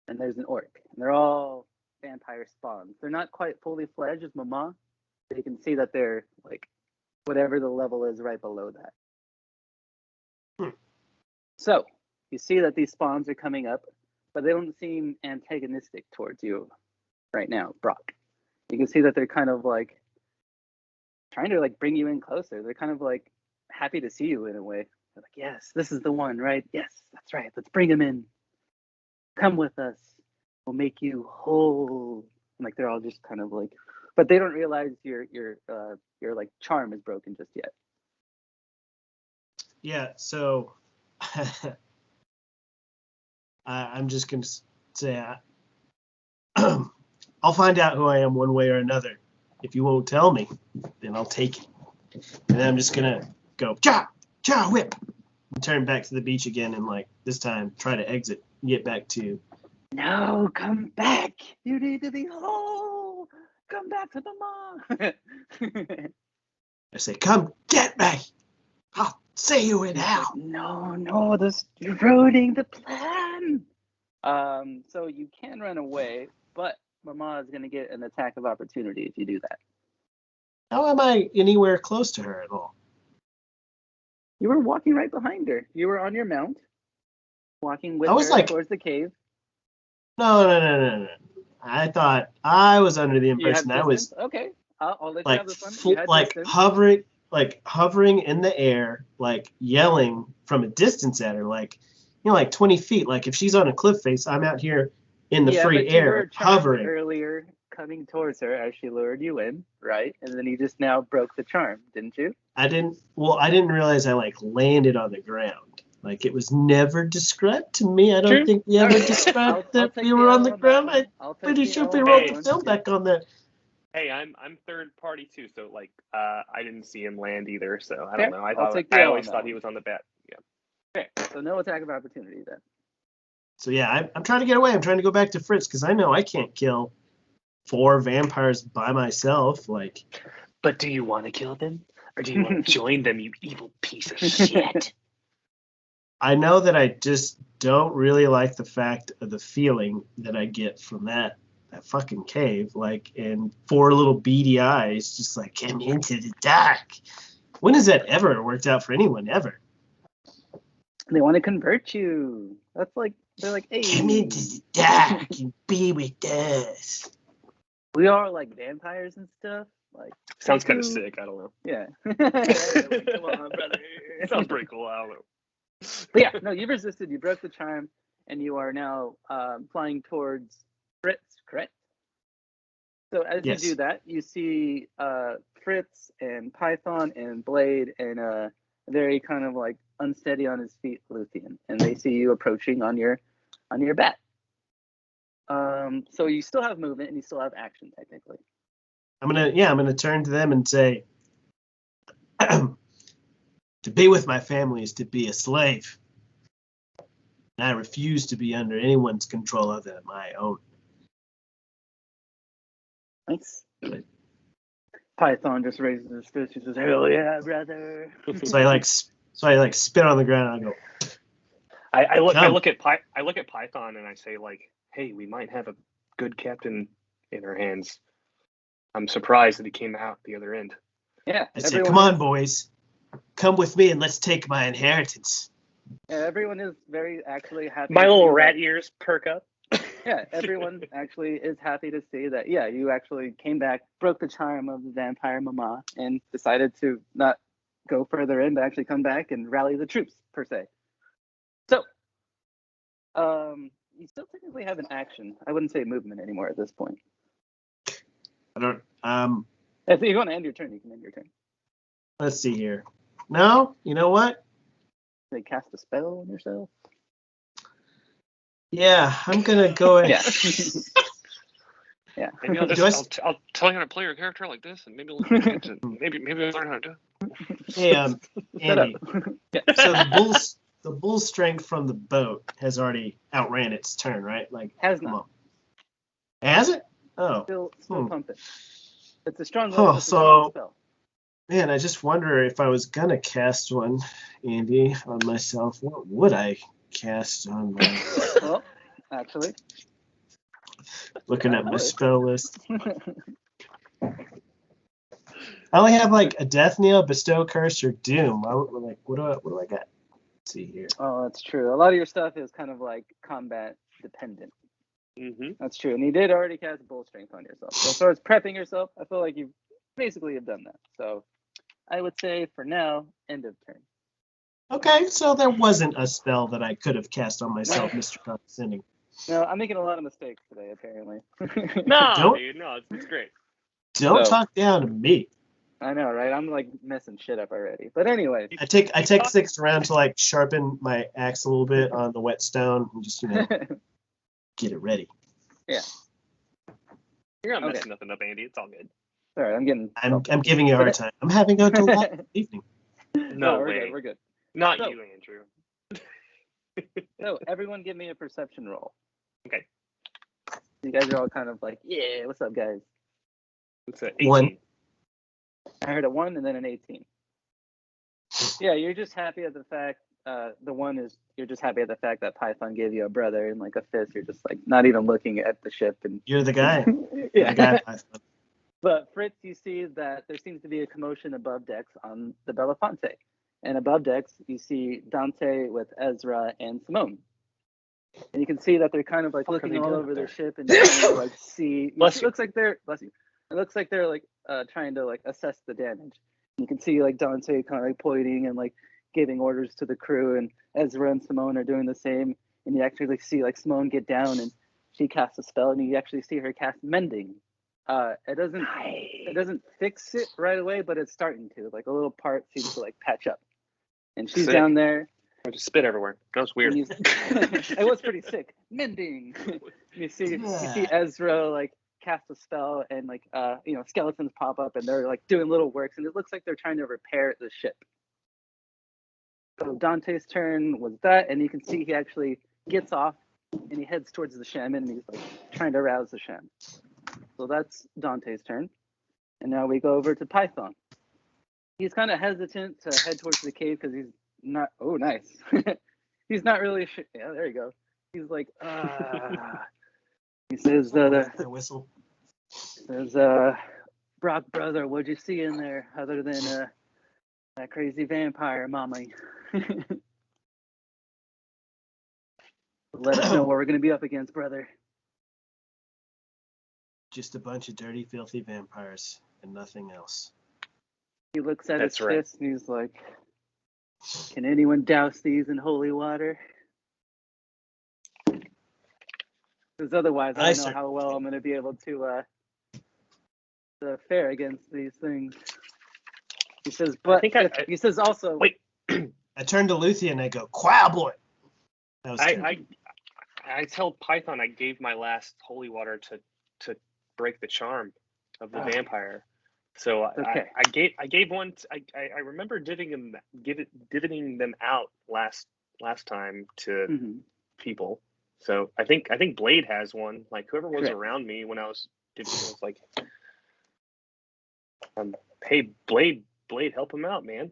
And there's an orc. And they're all vampire spawns. They're not quite fully fledged as Mama. But you can see that they're like whatever the level is right below that. So you see that these spawns are coming up, but they don't seem antagonistic towards you right now, Brock. You can see that they're kind of like trying to like bring you in closer. They're kind of like happy to see you in a way. They're like, yes, this is the one, right? Yes, that's right. Let's bring him in. Come with us. We'll make you whole. And like they're all just kind of like, but they don't realize your like charm is broken just yet. Yeah, so I'm just going to say I'll find out who I am one way or another. If you won't tell me, then I'll take it. And then I'm just going to go, cha, cha, whip. turn back to the beach again and like this time try to exit, get back to. No, come back. You need to be whole. Come back to the mom. I say, come get me. I'll see you in He's hell. like, no, you're ruining the plan. So you can run away, but Mama is going to get an attack of opportunity if you do that. How am I anywhere close to her at all? You were walking right behind her. You were on your mount, walking with I was her like- towards the cave. No. I thought I was under the You have impression I was distance? Okay. I'll let you like have this one. You had distance. hovering in the air, like yelling from a distance at her, like 20 feet. Like if she's on a cliff face, I'm out here in the free but you were air, charmed hovering. earlier, coming towards her as she lured you in, right? And then you just now broke the charm, didn't you? I didn't realize I like landed on the ground. Like it was never described to me. I don't True. think we ever Okay. described I'll that take we were on the L ground. that one. I'm I'll take pretty the sure L we on rolled that the one. film back on that. Hey, I'm third party too, so like I didn't see him land either, so I Fair. don't know. I'll take the I L on always that thought one. he was on the bat. Yeah. Okay, so no attack of opportunity then. So yeah, I'm trying to get away. I'm trying to go back to Fritz because I know I can't kill 4 vampires by myself. Like, But do you want to kill them, or do you want to join them, you evil piece of shit? I know that I just don't really like the fact of the feeling that I get from that fucking cave. Like, and 4 little beady eyes, just like, come into the dark. When has that ever worked out for anyone ever? They want to convert you. That's like, they're like, hey. Come into the dark and be with us. We are like vampires and stuff. Like, Sounds kind of cuckoo. sick. I don't know. Yeah. Like, come on, brother. Sounds pretty cool. I don't know. But yeah, no, you've resisted. You broke the charm, and you are now flying towards Fritz, correct? So as Yes. you do that, you see Fritz and Python and Blade and very kind of like unsteady on his feet Luthien, and they see you approaching on your bat. So you still have movement and you still have action technically. I'm gonna turn to them and say, to be with my family is to be a slave. And I refuse to be under anyone's control other than my own. Nice. Python just raises his fist. He says, "Hell yeah, brother!" So I like spit on the ground and I go, I look Come. I look at Python and I say like, hey, we might have a good captain in our hands. I'm surprised that he came out the other end. Yeah. I say, everyone come on, is- boys. Come with me and let's take my inheritance. Yeah, everyone is very actually happy. My to little see rat that- ears perk up. Yeah, everyone actually is happy to see that. Yeah, you actually came back, broke the charm of the vampire mama, and decided to not go further in, but actually come back and rally the troops per se. So, you still technically have an action. I wouldn't say movement anymore at this point. I don't If you want to end your turn, you can end your turn. let's see here. No, you know what? They cast a spell on yourself. Yeah, I'm gonna go ahead. Yeah. Yeah. Maybe I'll Do I just I'll tell you how to play your character like this, and maybe maybe I'll learn how to do it. Hey, Shut Andy. up. Yeah. So the bull strength from the boat has already outran its turn, right? Like, Has come not. on. Has it? Oh, Still pumping. It's a strong Oh, it's a strong so- spell. man, I just wonder if I was gonna cast one, Andy, on myself. What would I cast on my? Well, actually. Looking at my would. spell list. I only have like a death knell, bestow curse, or doom. What do I got? Let's see here. Oh, that's true. A lot of your stuff is kind of like combat dependent. Mm-hmm. That's true. And you did already cast bull strength on yourself. So as far as prepping yourself, I feel like you basically have done that. So I would say for now, end of turn. Okay, so there wasn't a spell that I could have cast on myself, Mr. Condescending. No, I'm making a lot of mistakes today, apparently. No, Don't- dude, no, it's great. Don't So- talk down to me. I know, right? I'm like messing shit up already. But anyways, I take 6 around to like sharpen my axe a little bit on the whetstone and just get it ready. yeah. You're not Okay. messing nothing up, Andy. It's all good. Sorry, I'm getting. I'm giving you a hard time. I'm having a delightful evening. No we're way. good. We're good. Not So- you, Andrew. So everyone give me a perception roll. Okay. You guys are all kind of like, yeah, what's up, guys? What's that? 18. One. I heard a 1 and then an 18. Yeah, you're just happy at the fact, the one is, you're just happy at the fact that Python gave you a brother and like a fist. You're just like not even looking at the ship. And You're the guy. You're yeah. the guy, Python. But Fritz, you see that there seems to be a commotion above decks on the Belafonte. And above decks, you see Dante with Ezra and Simone. And you can see that they're kind of like What are looking they all doing over up their there? ship and trying to like see. Bless It you. looks like they're bless you. It looks like they're like trying to like assess the damage. You can see like Dante kind of like pointing and like giving orders to the crew, and Ezra and Simone are doing the same. And you actually see like Simone get down and she casts a spell, and you actually see her cast Mending. It doesn't fix it right away, but it's starting to. Like a little part seems to like patch up. And she's Sick. down there. I just spit everywhere. That was weird. and it was pretty sick. Mending. you see Ezra like cast a spell, and like skeletons pop up, and they're like doing little works, and it looks like they're trying to repair the ship. So Dante's turn was that, and you can see he actually gets off and he heads towards the shaman, and he's like trying to rouse the shaman. So that's Dante's turn. And now we go over to Python. He's kind of hesitant to head towards the cave because he's not. Oh, nice. He's not really. Yeah, there you go. He's like, he says, I whistle. Brock, brother, what'd you see in there other than that crazy vampire, mommy? Let us know what we're going to be up against, brother. Just a bunch of dirty, filthy vampires and nothing else. He looks at That's his right. fist and he's like, can anyone douse these in holy water? Because otherwise, I don't know how well I'm going to be able to fare against these things. He says, but he says also, Wait. I turn to Luthien and I go, "Quail boy." That was good. I tell Python I gave my last holy water to break the charm of the vampire. So okay. I gave one. I remember divvying them out last time to people. So I think Blade has one. Like whoever was Correct. around me when I was like, hey Blade, help him out, man.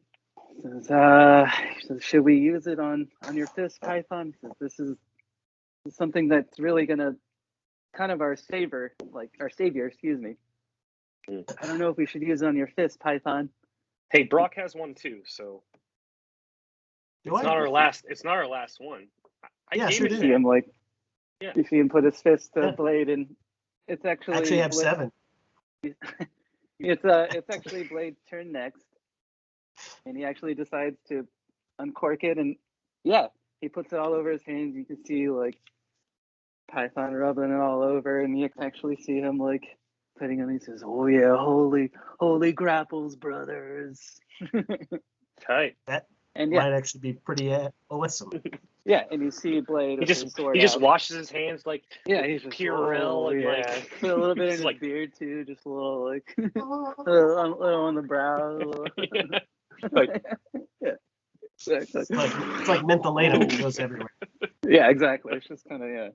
Says, should we use it on your fist, Python? Says, this is something that's really gonna kind of our savior, excuse me. I don't know if we should use it on your fist, Python. Hey, Brock has one too, so it's not our last one. Yeah, sure You do. see him like, Yeah. you see him put his fist to Yeah. Blade, and it's actually I actually have 7. It's actually Blade's turn next, and he actually decides to uncork it, and he puts it all over his hands. You can see like Python rubbing it all over, and you can actually see him like putting on. He says, "Oh yeah, holy grapples, brothers." Tight. And Might actually be pretty awesome. yeah, and you see Blade. He with his sword just out. washes his hands like He's just Purell and like put a little bit in his like beard too, just a little like a little on the brow. A little. like It's like mentholatum. It goes everywhere. Yeah, exactly. It's just kind of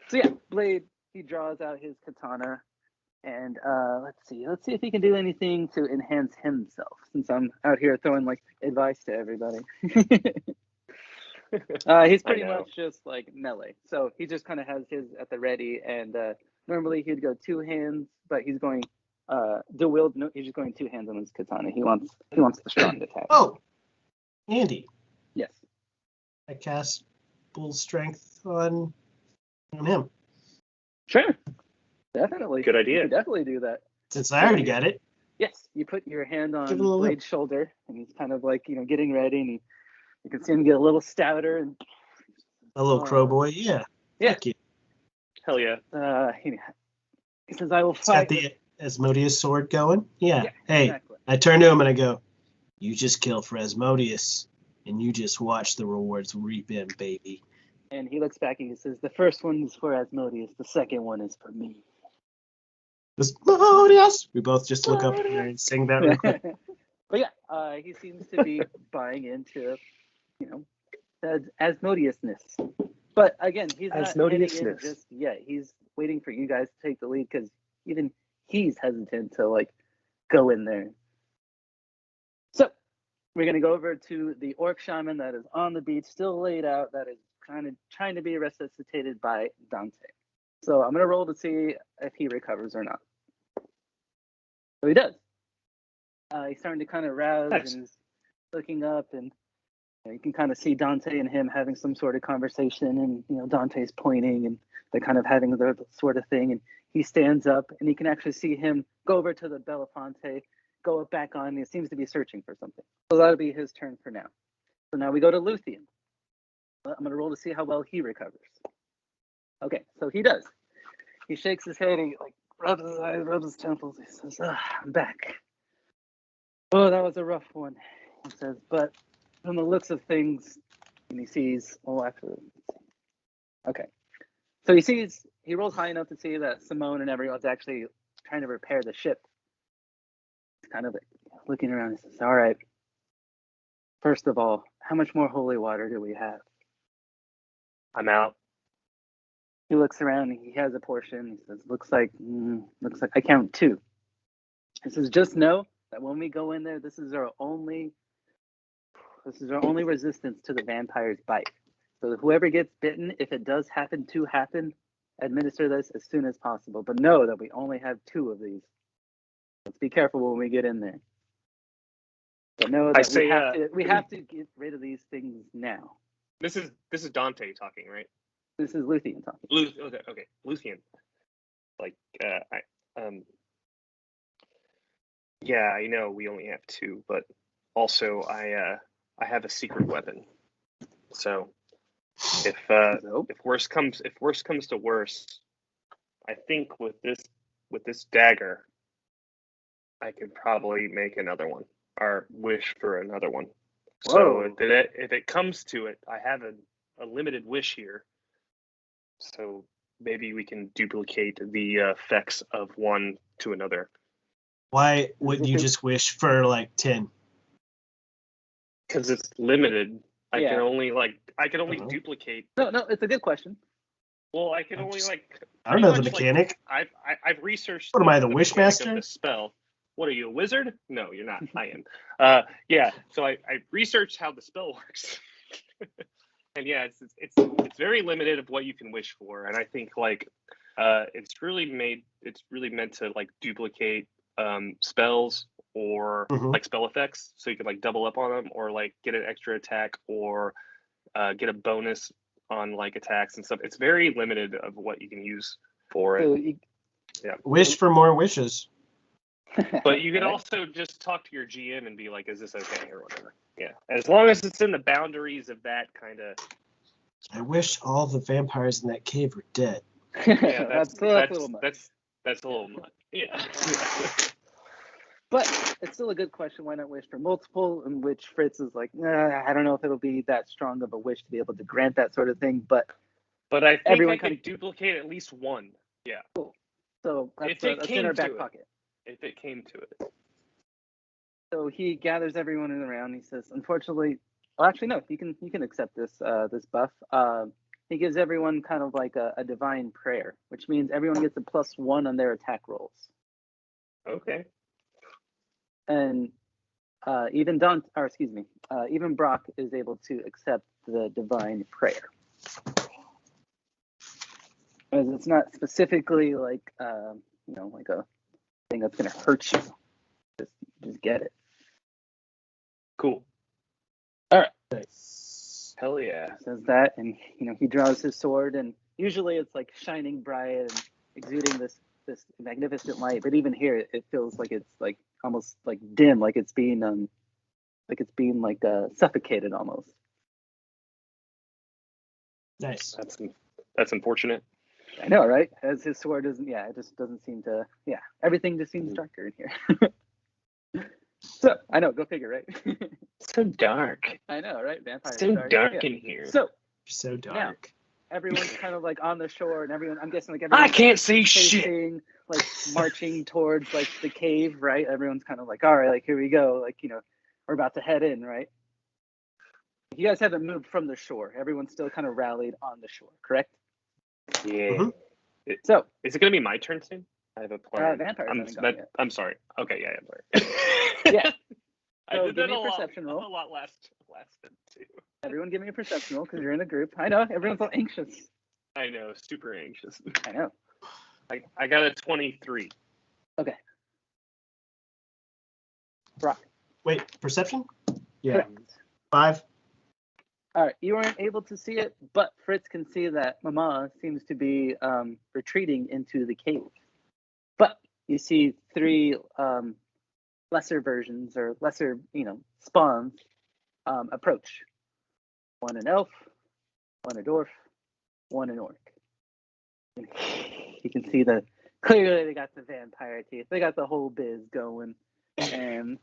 So Blade, he draws out his katana, and let's see if he can do anything to enhance himself. Since I'm out here throwing like advice to everybody. He's pretty much just like melee, so he just kind of has his at the ready, and normally he'd go 2 hands, but he's going he's just going 2 hands on his katana. He wants the strong attack. Oh, Andy, Yes. I cast Bull Strength on him. Sure. Definitely. Good idea. You can definitely do that. Since I already got it. Yes, you put your hand on Give it a little Blade's shoulder, and he's kind of like getting ready, and you can see him get a little stouter, and A little crow boy. Yeah. Yeah. Fuck you. hell yeah. he says, "I will It's got fight." the Asmodeus sword going. Yeah. Hey, exactly. I turn to him and I go, "You just kill for Asmodeus, and you just watch the rewards reap in, baby." And he looks back and he says, "The first one is for Asmodeus. The second one is for me." Asmodeus. We both just look up and sing that real quick. But he seems to be buying into Asmodeusness. But again, he's not heading in Asmodeusness. just yet. He's waiting for you guys to take the lead because even he's hesitant to like go in there. So we're gonna go over to the Orc Shaman that is on the beach, still laid out, that is kind of trying to be resuscitated by Dante. So I'm gonna roll to see if he recovers or not. So he does. He's starting to kind of rouse Nice. and is looking up, and you can kind of see Dante and him having some sort of conversation, and Dante's pointing, and they're kind of having the sort of thing. And he stands up, and you can actually see him go over to the Belafonte, go back on. And he seems to be searching for something. So that'll be his turn for now. So now we go to Luthien. I'm going to roll to see how well he recovers. Okay, so he does. He shakes his head, he like rubs his eyes, rubs his temples. He says, I'm back. Oh, that was a rough one. He says, but from the looks of things, and he sees, okay. So he rolls high enough to see that Simone and everyone's actually trying to repair the ship. He's kind of looking around and says, all right, first of all, how much more holy water do we have? I'm out. He looks around, he has a portion. He says, looks like I count 2. He says, just know that when we go in there, this is our only resistance to the vampire's bite. So whoever gets bitten, if it does happen, administer this as soon as possible. But know that we only have 2 of these. Let's be careful when we get in there. But know that we have to get rid of these things now. This is Dante talking, right? This is Luthien talking. Okay, Luthien. Like, yeah, I know we only have 2, but also I have a secret weapon. So if worse comes to worse, I think with this dagger, I could probably make another one, or wish for another one. Whoa. So if it comes to it, I have a limited wish here. So maybe we can duplicate the effects of one to another. Why wouldn't you just wish for like 10? Because it's limited. I can only duplicate. No, it's a good question. Well, I can only I don't know the mechanic. I've researched. What am I, the mechanic Wishmaster? of the spell. What are you, a wizard? No, you're not. I am. Yeah. So I researched how the spell works, and yeah, it's very limited of what you can wish for, and I think it's really meant to like duplicate spells or like spell effects, so you can like double up on them, or like get an extra attack, or get a bonus on like attacks and stuff. It's very limited of what you can use for it. Yeah. Wish for more wishes. But you could also just talk to your GM and be like, "Is this okay?" or whatever. Yeah, as long as it's in the boundaries of that kind of. I wish all the vampires in that cave were dead. Yeah, that's a little much. That's a little much. Yeah. But it's still a good question. Why not wish for multiple? In which Fritz is like, I don't know if it'll be that strong of a wish to be able to grant that sort of thing. But I think everyone can duplicate at least one. Yeah. Cool. So that's in our back pocket. If it came to it. So he gathers everyone in around. He says, unfortunately, well, actually, no, you can accept this buff. He gives everyone kind of like a divine prayer, which means everyone gets a +1 on their attack rolls. Okay. And even Brock is able to accept the divine prayer. Because it's not specifically like like a thing that's gonna hurt you. Just get it. Cool. All right. Nice. Hell yeah. Says that, and he draws his sword, and usually it's like shining bright and exuding this magnificent light. But even here, it feels like it's like almost like dim, like it's being suffocated almost. Nice. That's unfortunate. I know, right? As his sword doesn't, it just doesn't seem to, everything just seems darker in here. So, I know, go figure, right? So dark. I know, right? Vampires. So dark in here. So dark. Now, everyone's kind of like on the shore, and I'm guessing like everyone's I can't see facing, shit. like marching towards like the cave, right? Everyone's kind of like, all right, like here we go, like we're about to head in, right? You guys haven't moved from the shore. Everyone's still kind of rallied on the shore, correct? Yeah. Mhm. So, Is it going to be my turn soon? I have a plan. vampires haven't gone yet. I'm sorry. Okay, yeah, I'm sorry. Yeah. I So did give that me a a perception roll. lot last time too. Everyone give me a perception roll because you're in a group. I know, everyone's all anxious. I know, super anxious. I know. I got a 23. Okay. Brock. Wait, perception? Yeah. Correct. 5. All right, you weren't able to see it, but Fritz can see that Mama seems to be retreating into the cave. But you see 3 lesser versions or lesser, spawns approach. One an elf, one a dwarf, one an orc. And you can see that clearly they got the vampire teeth. They got the whole biz going, and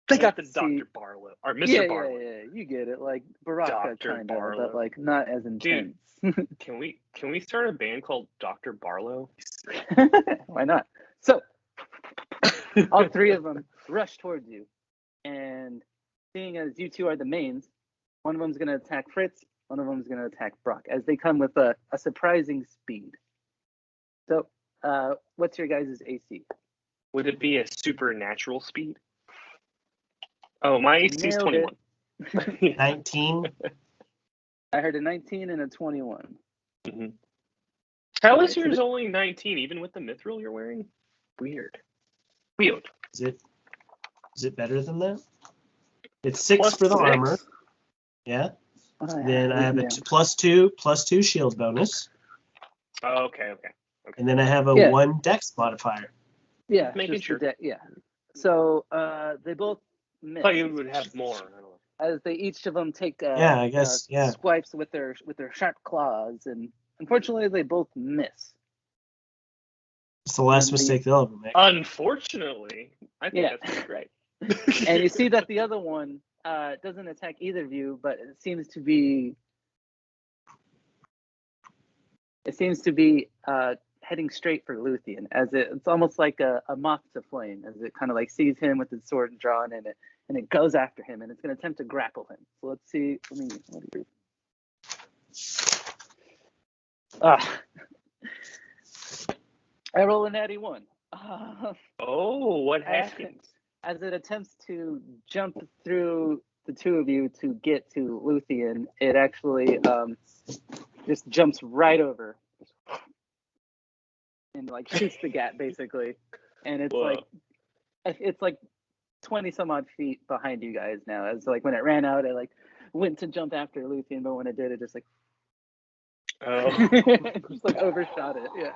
They got the see- Dr. Barlow or Mr. Barlow. Yeah, you get it. Like Baraka Dr. kind of, Barlow. but like not as intense. Can we start a band called Dr. Barlow? Why not? So all 3 of them rush towards you, and seeing as you 2 are the mains, one of them's going to attack Fritz, one of them's going to attack Brock, as they come with a surprising speed. So, what's your guys' AC? Would it be a supernatural speed? Oh, my AC is Nailed 21. 19. I heard a 19 and a 21. Mm-hmm. How is Okay, so yours only 19, even with the mithril you're wearing? Weird. Is it better than that? It's 6 Plus for the 6? armor. Yeah. Oh, Then I have a yeah. +2 shield bonus. Oh, okay. And then I have a 1 dex modifier. Yeah, Making just sure. yeah. So they both miss. I thought you would have more. I don't know. As they each of them take I guess, swipes with their sharp claws, and unfortunately they both miss. It's the last And mistake they'll ever make. Unfortunately, I think that's great. And you see that the other one doesn't attack either of you, but it seems to be heading straight for Luthien, as it's almost like a moth to flame, as it kind of like sees him with his sword drawn in it, and it goes after him, and it's going to attempt to grapple him. So let's see. I roll a natty 1. Oh, what happens? As it attempts to jump through the 2 of you to get to Luthien, it actually just jumps right over and like shoots the gat basically, and it's like 20 some odd feet behind you guys now. As like when it ran out, it like went to jump after Luthien, but when it did, it just like just like overshot it. Yeah.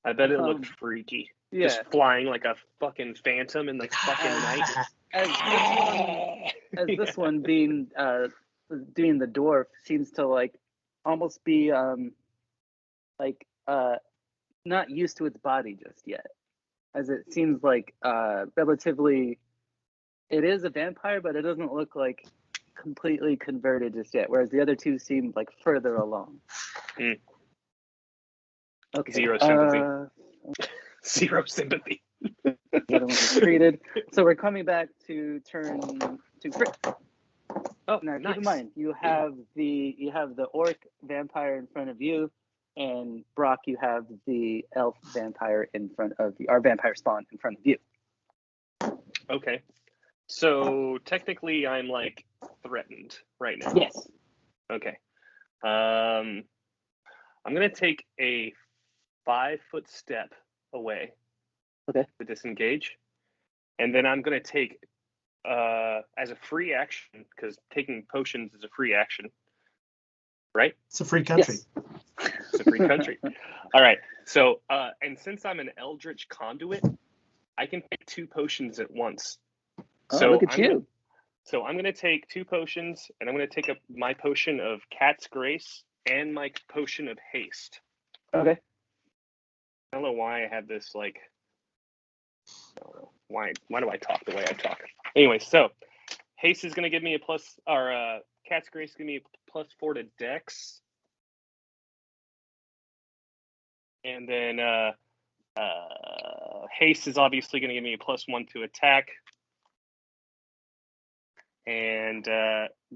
I bet it looked freaky. Yeah. Just flying like a fucking phantom in the fucking night. As this one being doing the dwarf seems to like almost be not used to its body just yet, as it seems like relatively it is a vampire, but it doesn't look like completely converted just yet, whereas the other 2 seem like further along. Okay. Zero sympathy. Zero sympathy. The other one was treated. So we're coming back to turn to Fritz. Oh, now nice. keep in mind you have the orc vampire in front of you, and Brock, you have the elf vampire in front of you, our vampire spawn in front of you. Okay. So technically I'm like threatened right now. Yes. Okay. I'm gonna take a 5-foot step away. Okay. To disengage. And then I'm gonna take as a free action, because taking potions is a free action. Right? It's a free country. Yes. It's a free country. All right. So and since I'm an eldritch conduit, I can take 2 potions at once. So look at you. So I'm going to take 2 potions, and I'm going to take my potion of Cat's Grace and my potion of Haste. Okay. I don't know why I have this, like, I don't know. Why do I talk the way I talk? Anyway, so Haste is going to give me Cat's Grace is going to give me a +4 to Dex. And then Haste is obviously going to give me a +1 to attack. and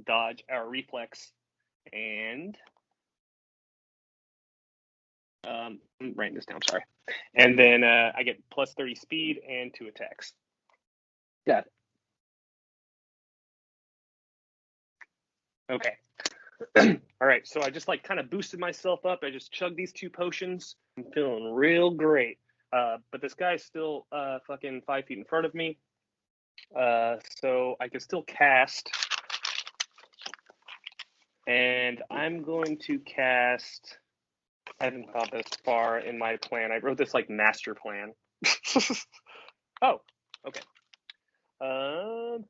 dodge or reflex, and I'm writing this down. Sorry, and then I get plus 30 speed and 2 attacks. Got it. Okay. All right, so I just like kind of boosted myself up. I just chugged these 2 potions. I'm feeling real great. But this guy's still fucking 5 feet in front of me. So I can still cast. And I'm going to cast. I haven't thought this far in my plan. I wrote this like master plan. Oh, okay. I'm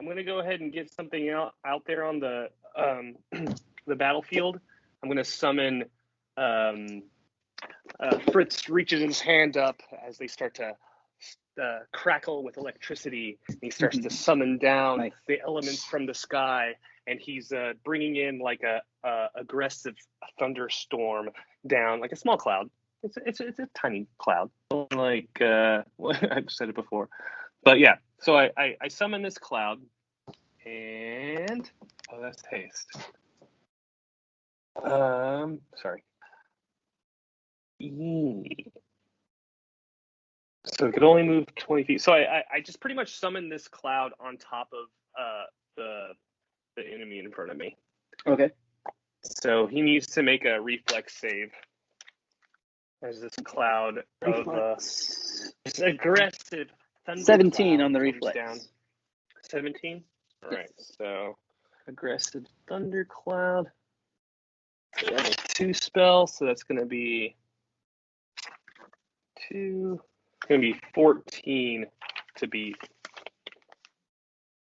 going to go ahead and get something out there on the the battlefield. I'm going to summon. Fritz reaches his hand up as they start to crackle with electricity. He starts to summon down the elements from the sky, and he's bringing in like a aggressive thunderstorm down, like a small cloud. It's a tiny cloud, like I've said it before, but yeah. So I summon this cloud, and that's haste. Sorry. So it could only move 20 feet. So I just pretty much summoned this cloud on top of the enemy in front of me. Okay. So he needs to make a reflex save. There's this cloud of this aggressive thunder 17 on the reflex. Down. 17? All right. Yes. So aggressive thundercloud. That's 2 spells, so that's going to be 2. It's going to be 14 to beat.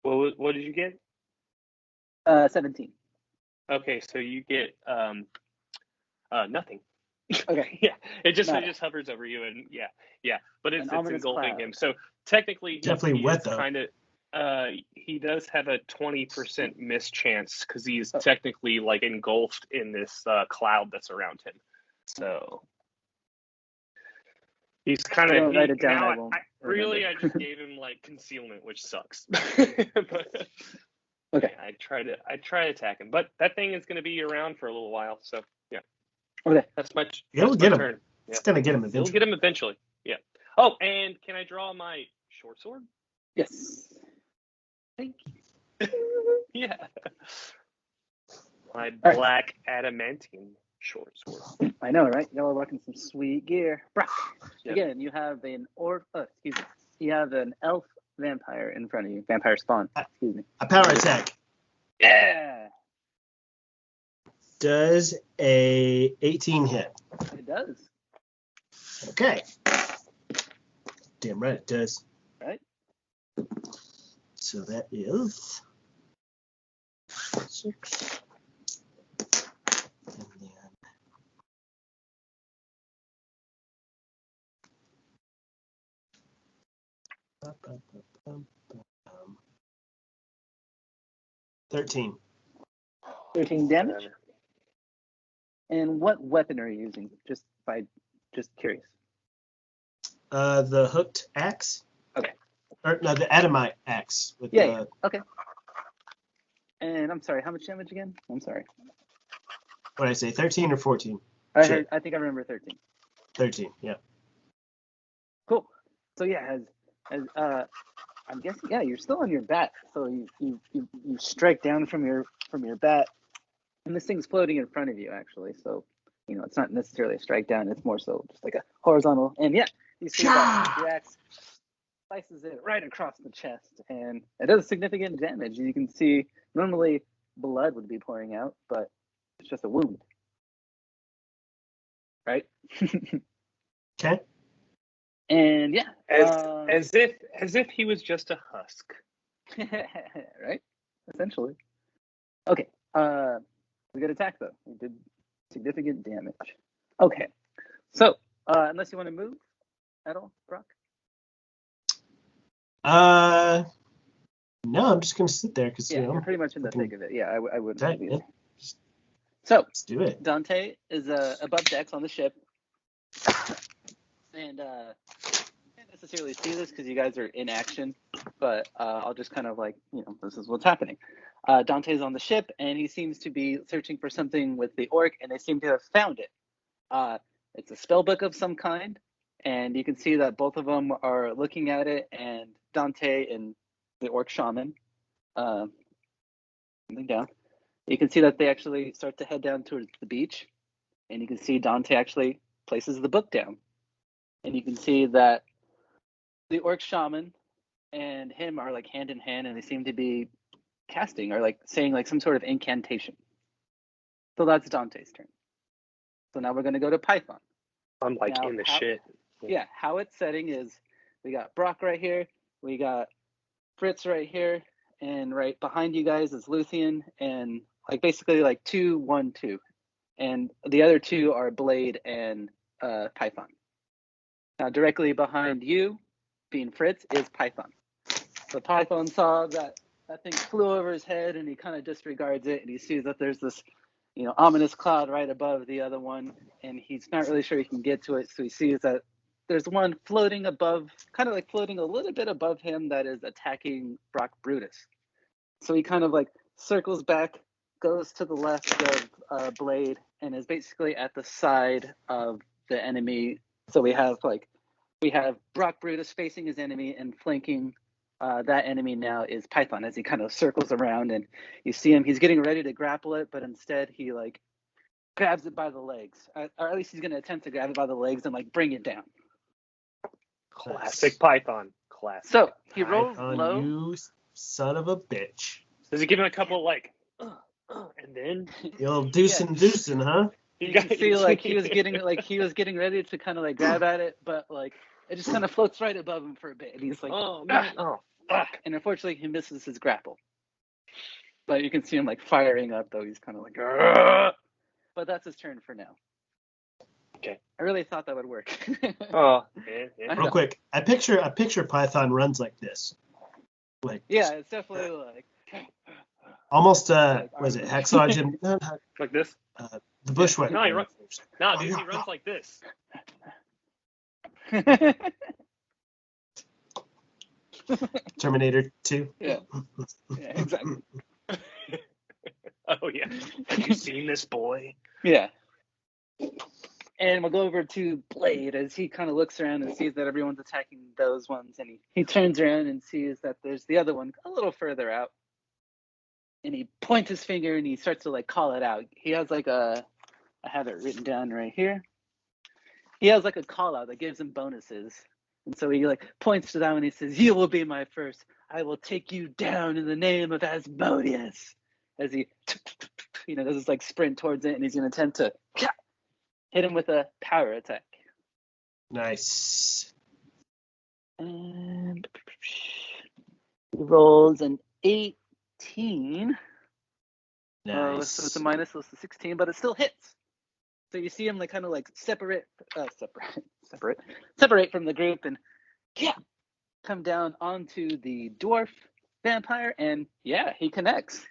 What did you get? 17. Okay, so you get nothing. Okay. Yeah, it just hovers over you, and yeah. But it's engulfing cloud. him. So technically, Definitely wet though. Kind of. He does have a 20% miss chance because he's technically like engulfed in this cloud that's around him. So he's kind of. Write it down. I just gave him like concealment, which sucks. But, okay. I try to attack him, but that thing is going to be around for a little while. So yeah. Okay. That's much. It'll get him. Turn. It's gonna get him eventually. It'll get him eventually. Yeah. Oh, and can I draw my short sword? Yes. Thank you. Yeah. My black adamantine short sword. I know, right? Y'all are rocking some sweet gear. Brock. Yep. Again, you have you have an elf vampire in front of you. Vampire spawn. Excuse me. A power attack. Yeah. Does a 18 hit? It does. Okay. Damn right it does. Right. So that is 6. And then 13. 13 damage. And what weapon are you using? Just curious. The hooked axe. Okay. Or no, the adamite axe. With yeah. Okay. And I'm sorry, how much damage again? I'm sorry. What did I say? 13 or 14? I think I remember 13. 13. Yeah. Cool. So yeah, as I'm guessing, yeah, you're still on your bat. So you strike down from your bat, and this thing's floating in front of you actually. So it's not necessarily a strike down. It's more so just like a horizontal. And yeah, you see that the axe slices it right across the chest, and it does significant damage. You can see normally blood would be pouring out, but it's just a wound. Right? Okay. And yeah, as if he was just a husk. Right? Essentially. Okay. We got attack though. We did significant damage. Okay. So, unless you want to move at all, Brock? No, I'm just gonna sit there because you're pretty much in the thick of it. Yeah, I wouldn't. Right, yeah. So let's do it. Dante is above decks on the ship, and can't necessarily see this because you guys are in action. but I'll just kind of like, this is what's happening. Dante's on the ship, and he seems to be searching for something with the orc, and they seem to have found it. It's a spell book of some kind, and you can see that both of them are looking at it, and Dante and the Orc Shaman, something down. You can see that they actually start to head down towards the beach, and you can see Dante actually places the book down. And you can see that the Orc Shaman and him are like hand in hand, and they seem to be casting or like saying like some sort of incantation. So that's Dante's turn. So now we're going to go to Python. I'm like now, in the shit. Yeah, how it's setting is we got Brock right here, we got Fritz right here, and right behind you guys is Luthien, and like basically like 2, 1, 2. And the other two are Blade and Python. Now directly behind you, being Fritz, is Python. So Python saw that thing flew over his head, and he kind of disregards it, and he sees that there's this ominous cloud right above the other one, and he's not really sure he can get to it, so he sees that there's one floating above, kind of like floating a little bit above him, that is attacking Brock Brutus. So he kind of like circles back, goes to the left of Blade, and is basically at the side of the enemy. So we have Brock Brutus facing his enemy, and flanking that enemy now is Python, as he kind of circles around, and you see him, he's getting ready to grapple it, but instead he like grabs it by the legs, or at least he's going to attempt to grab it by the legs and like bring it down. Classic Python. Classic. So he rolls Python, low. you son of a bitch. Does he give him a couple like, and then The old deucing, huh? You can see like he was getting ready to kind of like grab at it, but like it just kind of floats right above him for a bit, and he's like, oh man, oh fuck. And unfortunately he misses his grapple. But you can see him like firing up, though. He's kind of like, "Argh!" But that's his turn for now. Okay. I really thought that would work. Oh, yeah. Real quick, I picture Python runs like this, like yeah, it's definitely like almost was it Hacksaw Jim? No, not, Like this? the Bushwhacker. No, he runs. No, Oh, dude, yeah, he runs like this. Terminator 2. yeah, exactly. Oh yeah. Have you seen this boy? Yeah. And we'll go over to Blade as he kind of looks around and sees that everyone's attacking those ones, and he turns around and sees that there's the other one a little further out. And he points his finger and he starts to like call it out. He has like I have it written down right here. He has like a call out that gives him bonuses. And so he like points to that one and he says, "You will be my first. I will take you down in the name of Asmodeus." As he does this like sprint towards it, and he's gonna attempt to hit him with a power attack. Nice. And he rolls an 18. Nice. So it's a minus, so it's a 16, but it still hits. So you see him like kind of like separate from the group, and come down onto the dwarf vampire, and he connects.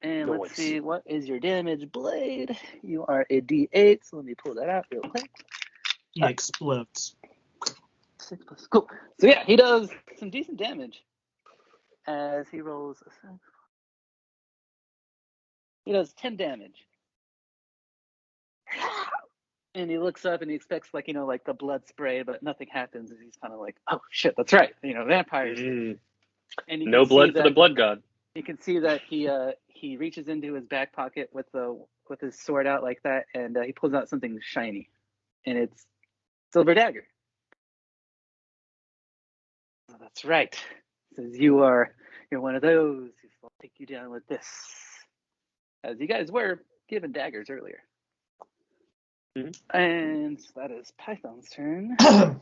And let's see, what is your damage, Blade? You are a D8, so let me pull that out real quick. He explodes. 6 plus, cool. So he does some decent damage as he rolls. He does 10 damage. And he looks up and he expects like the blood spray, but nothing happens. And he's kind of like, "Oh shit, that's right, vampires." And no blood for the blood god. You can see that he reaches into his back pocket with his sword out like that, and he pulls out something shiny, and it's silver dagger. Oh, that's right. It says you're one of those. I'll take you down with this, as you guys were given daggers earlier. Mm-hmm. And that is Python's turn. Oh,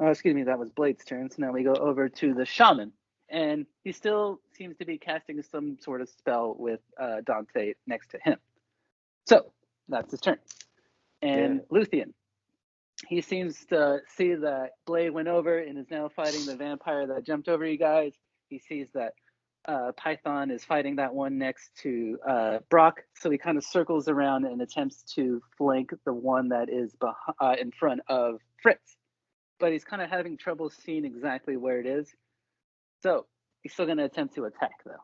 excuse me, that was Blade's turn. So now we go over to the shaman. And he still seems to be casting some sort of spell with Dante next to him. So that's his turn. And Luthien, he seems to see that Blade went over and is now fighting the vampire that jumped over you guys. He sees that Python is fighting that one next to Brock. So he kind of circles around and attempts to flank the one that is in front of Fritz. but he's kind of having trouble seeing exactly where it is. So he's still going to attempt to attack, though.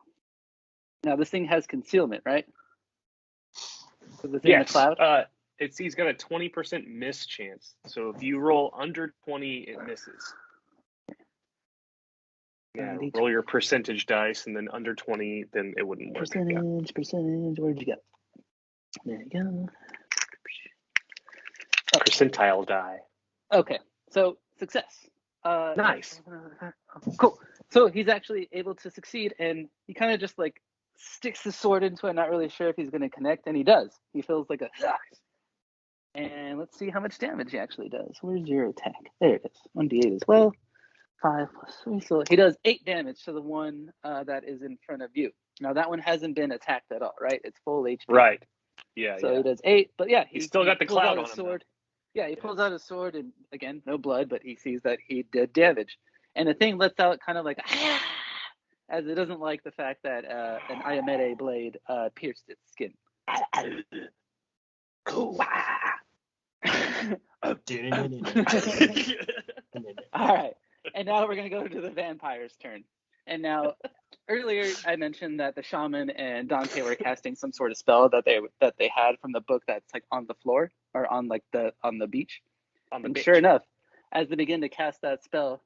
Now, this thing has concealment, right? So the thing in the Yes. cloud? He's got a 20% miss chance. So if you roll under 20, it misses. Yeah, roll your percentage dice, and then under 20, then it wouldn't work. Percentage. Where'd you go? There you go. Percentile die. Okay, so success. Nice. Cool. So he's actually able to succeed, and he kind of just like sticks the sword into it, not really sure if he's going to connect, and he does. He feels like a... And let's see how much damage he actually does. Where's your attack? There it is. 1d8 as well. 5 plus 3. So he does 8 damage to the one that is in front of you. Now, that one hasn't been attacked at all, right? It's full HP. Right. Yeah, So he does 8, but yeah. He's still got the cloud on him. Sword. Yeah, he pulls out his sword, and again, no blood, but he sees that he did damage. And the thing lets out kind of like, as it doesn't like the fact that an Ayamete blade pierced its skin. Cool. Oh, All right, and now we're gonna go to the vampire's turn. And now, earlier I mentioned that the shaman and Dante were casting some sort of spell that they had from the book that's like on the floor or on like on the beach. And sure enough, as they begin to cast that spell,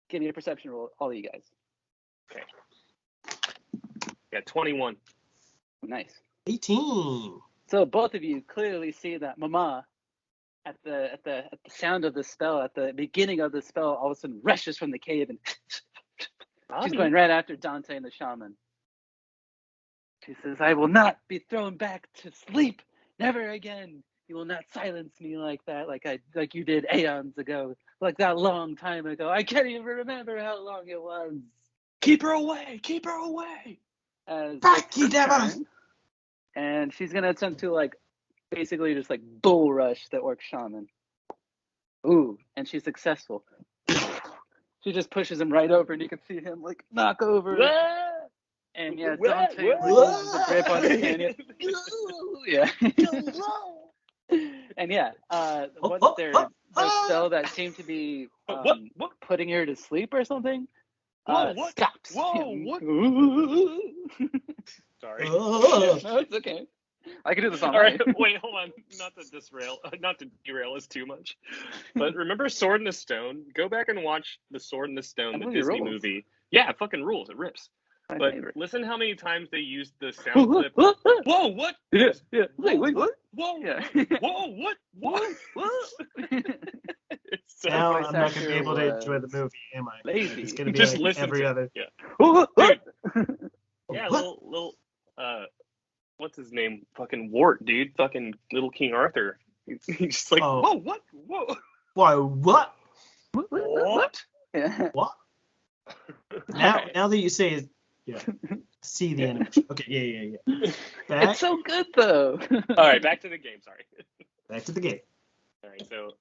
give me a perception roll, all of you guys. Okay. Yeah, 21. Nice. 18. So both of you clearly see that Mama, at the sound of the spell, at the beginning of the spell, all of a sudden rushes from the cave, and she's going right after Dante and the shaman. She says, "I will not be thrown back to sleep. Never again. You will not silence me like that, like you did aeons ago, like that long time ago. I can't even remember how long it was. Keep her away! Keep her away!" Back, you devil! And she's gonna attempt to basically just bull rush the Orc Shaman. Ooh, and she's successful. She just pushes him right over, and you can see him knock over. And yeah, Dante loses the grip on the canyon. Yeah. And yeah, what's their spell that seemed to be putting her to sleep or something? Stops. Whoa, what? Sorry. No, it's okay. I can do this on All right, wait, hold on. Not to derail us too much. But remember Sword in the Stone? Go back and watch the Sword in the Stone, the Disney movie. Yeah, it fucking rules. It rips. But listen how many times they used the sound clip. Whoa, what? Yeah. Wait, what? Whoa. Yeah. Whoa, what? So now I'm not going to be able to enjoy the movie, am I? Lazy. It's going to be just listen every other. Yeah. Dude. Yeah, little what's his name? Fucking Wart, dude. Fucking little King Arthur. He's just like, whoa, what? Whoa. Why, what? What? Yeah. What? Now that you say it, yeah. See the animation. Okay, yeah. Back. It's so good, though. All right, back to the game, sorry. Back to the game. All right, so...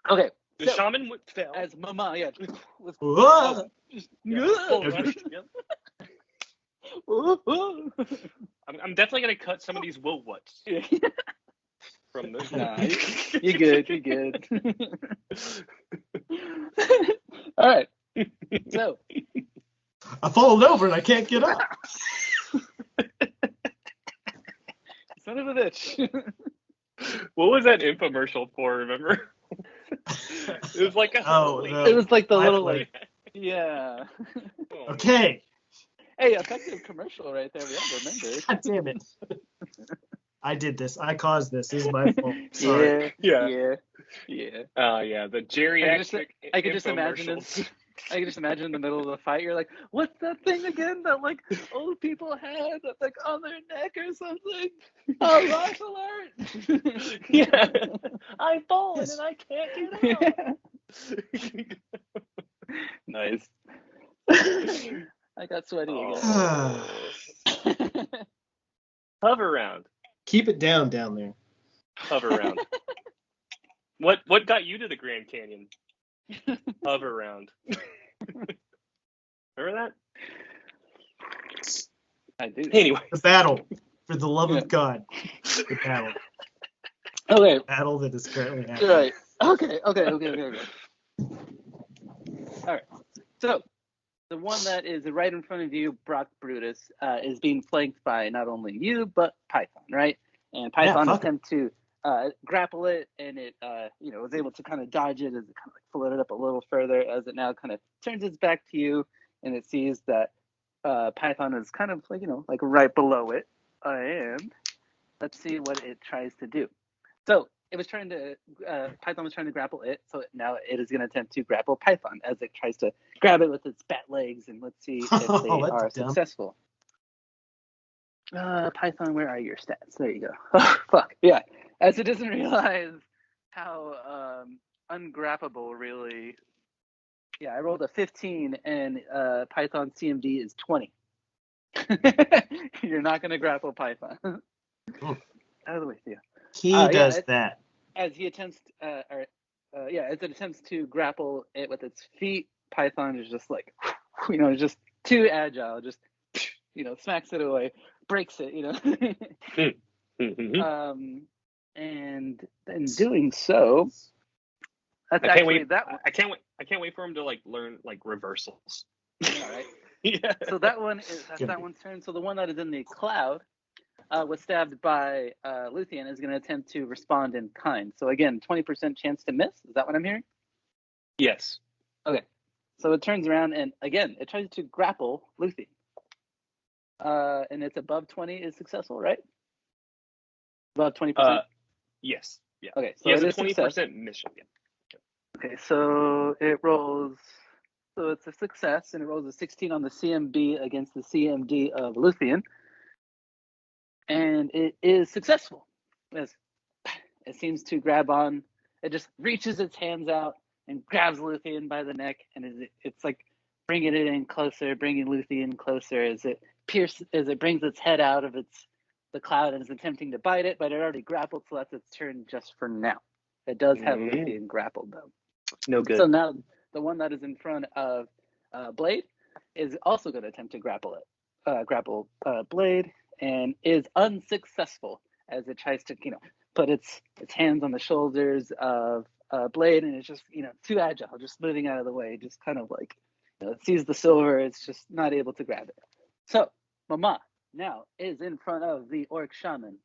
Okay. The shaman fell. As Mama, yeah. Whoa! Full rush, yep. I'm definitely going to cut some of these what's from the... Nah, you're good. All right. So... I fallen over and I can't get up. Son of a bitch. What was that infomercial for, remember? It was like a... it was like the little, yeah. Okay. Hey, effective commercial right there. We all remember. God damn it. I did this. I caused this. This is my fault. Sorry. Yeah. Yeah. The geriatric I could just imagine this. I can just imagine in the middle of the fight, you're like, what's that thing again that old people had that's on their neck or something? Oh, life alert! Yeah. I've fallen and I can't get out. Nice. I got sweaty again. Hover round. Keep it down there. Hover round. What got you to the Grand Canyon? Hover round. Remember that? I do. Anyway. The battle. For the love of God. The battle. Okay. Battle that is currently happening. Right. Okay. So the one that is right in front of you, Brock Brutus, is being flanked by not only you but Python, right? And Python attempt to grapple it, and it was able to kind of dodge it as it kind of like floated up a little further, as it now kind of turns its back to you, and it sees that Python is kind of like right below it, and let's see what it tries to do. So it was trying to Python was trying to grapple it, so now it is going to attempt to grapple Python as it tries to grab it with its bat legs, and let's see if they are successful. Python, where are your stats? There you go. Oh, fuck yeah! As it doesn't realize how ungrappable really. Yeah, I rolled a 15, and Python CMD is 20. You're not going to grapple Python. Out of the way, yeah. He does that. As he attempts, as it attempts to grapple it with its feet, Python is just like, just too agile. Just, smacks it away, breaks it, and in doing so, that's actually that one. I can't wait for him to learn reversals. Yeah, right. Yeah. So that one's turn. So the one that is in the cloud was stabbed by Luthien is going to attempt to respond in kind. So again, 20% chance to miss. Is that what I'm hearing? Yes. Okay. So it turns around and again it tries to grapple Luthien. And it's above 20 is successful, right? Above 20%. Yes. Yeah. Okay. So he has it a 20% mission. Yeah. Okay. So it rolls. So it's a success, and it rolls a 16 on the CMB against the CMD of Luthien. And it is successful. It seems to grab on. It just reaches its hands out and grabs Luthien by the neck, and it's like bringing it in closer, bringing Luthien closer as it brings its head out of the cloud and is attempting to bite it, but it already grappled, so that's its turn just for now. It does have Luthien grappled though. No good. So now the one that is in front of Blade is also going to attempt to grapple Blade, and is unsuccessful as it tries to put its hands on the shoulders of Blade, and it's just too agile, just moving out of the way, just kind of like it sees the silver, it's just not able to grab it. So Mama now is in front of the Orc Shaman.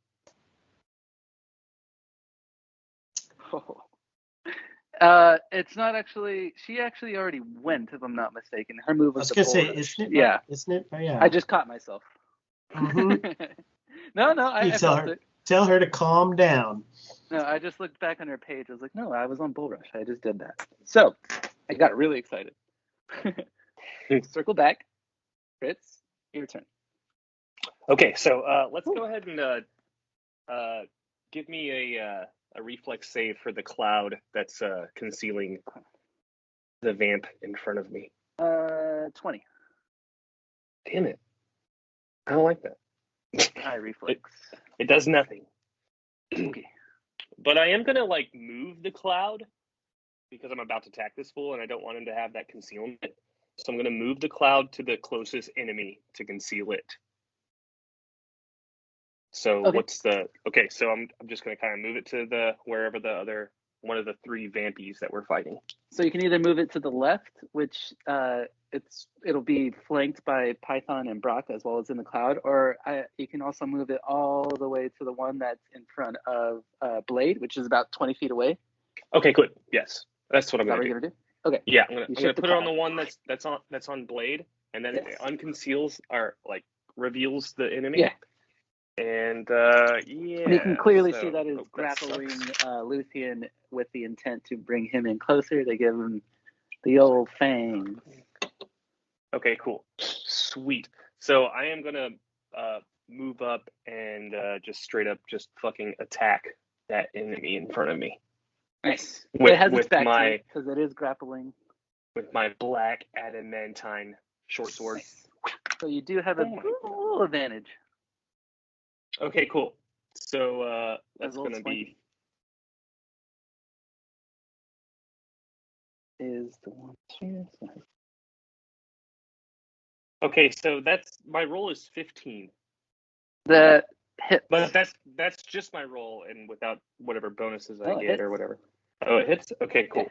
Oh. It's not actually. She actually already went, if I'm not mistaken. Her move was. I was gonna say, isn't it? Yeah, isn't it? Oh, yeah. I just caught myself. Mm-hmm. No, I felt it. Tell her to calm down. No, I just looked back on her page. I was like, no, I was on Bull Rush. I just did that. So I got really excited. Circle back. Fritz, your turn. Okay, so let's go ahead and give me a reflex save for the cloud that's concealing the vamp in front of me. 20. Damn it. I don't like that. High reflex. It does nothing. Okay. But I am going to move the cloud because I'm about to attack this fool and I don't want him to have that concealment. So I'm going to move the cloud to the closest enemy to conceal it. So so I'm just going to kind of move it to wherever the other one of the three vampies that we're fighting. So you can either move it to the left, which it'll be flanked by Python and Brock as well as in the cloud, or you can also move it all the way to the one that's in front of Blade, which is about 20 feet away. Okay, good. Yes, that's what I'm going to do. Okay. Yeah, I'm going to put it on the one that's on Blade, and then it unconceals or reveals the enemy. Yeah. And and you can clearly see that is grappling Luthien with the intent to bring him in closer to give him the old fangs. Okay, cool. Sweet. So I am going to move up and just straight up just fucking attack that enemy in front of me. Nice. It has its back to it because it is grappling. With my black adamantine short sword. Nice. So you do have a little advantage. Okay, cool. So that's going to be... Is the one here. Okay, so my roll is 15. That hits. But that's just my roll and without whatever bonuses I get or whatever. Oh, it hits? Okay, cool.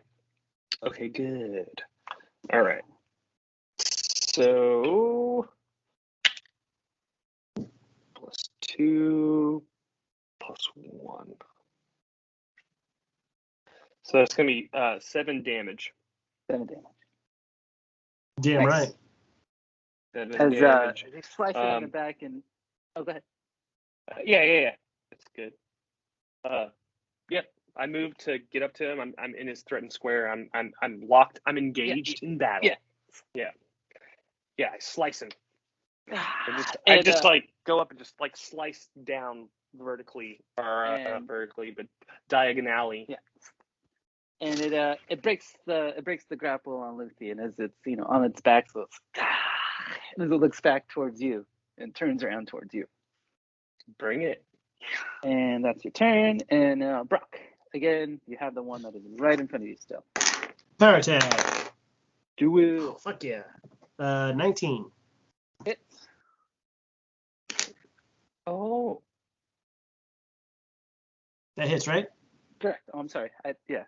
Okay, good. All right. So +2 +1. So that's gonna be 7 damage. 7 damage. Damn Nice. right. 7 As damage. they slice it in the back and go ahead. Yeah. That's good. Yeah. I moved to get up to him. I'm in his threatened square. I'm locked. I'm engaged in battle. Yeah. I slice him. I just like go up and just like slice down vertically, or not vertically, but diagonally. Yeah. And it breaks the grapple on Luthien as it's on its back, so it's as it looks back towards you and turns around towards you. Bring it. And that's your turn. And Brock, again, you have the one that is right in front of you still. Power attack. Do it. Oh, fuck yeah. 19. Hits. Oh. That hits, right? Correct. Oh, I'm sorry. Yeah.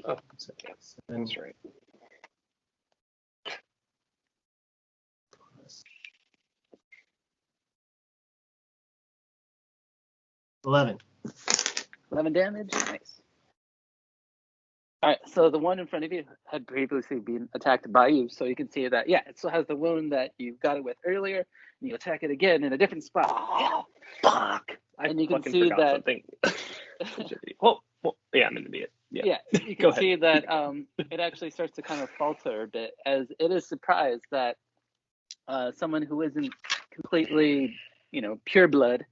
Oh, that's right. 11. 11 damage. Nice. All right, so the one in front of you had previously been attacked by you, so you can see that, it still has the wound that you got it with earlier, and you attack it again in a different spot. Oh, fuck! And you can fucking see forgot that. Something. well, yeah, I'm an idiot. Yeah, you can see that it actually starts to kind of falter a bit, as it is surprised that someone who isn't completely, pure blood,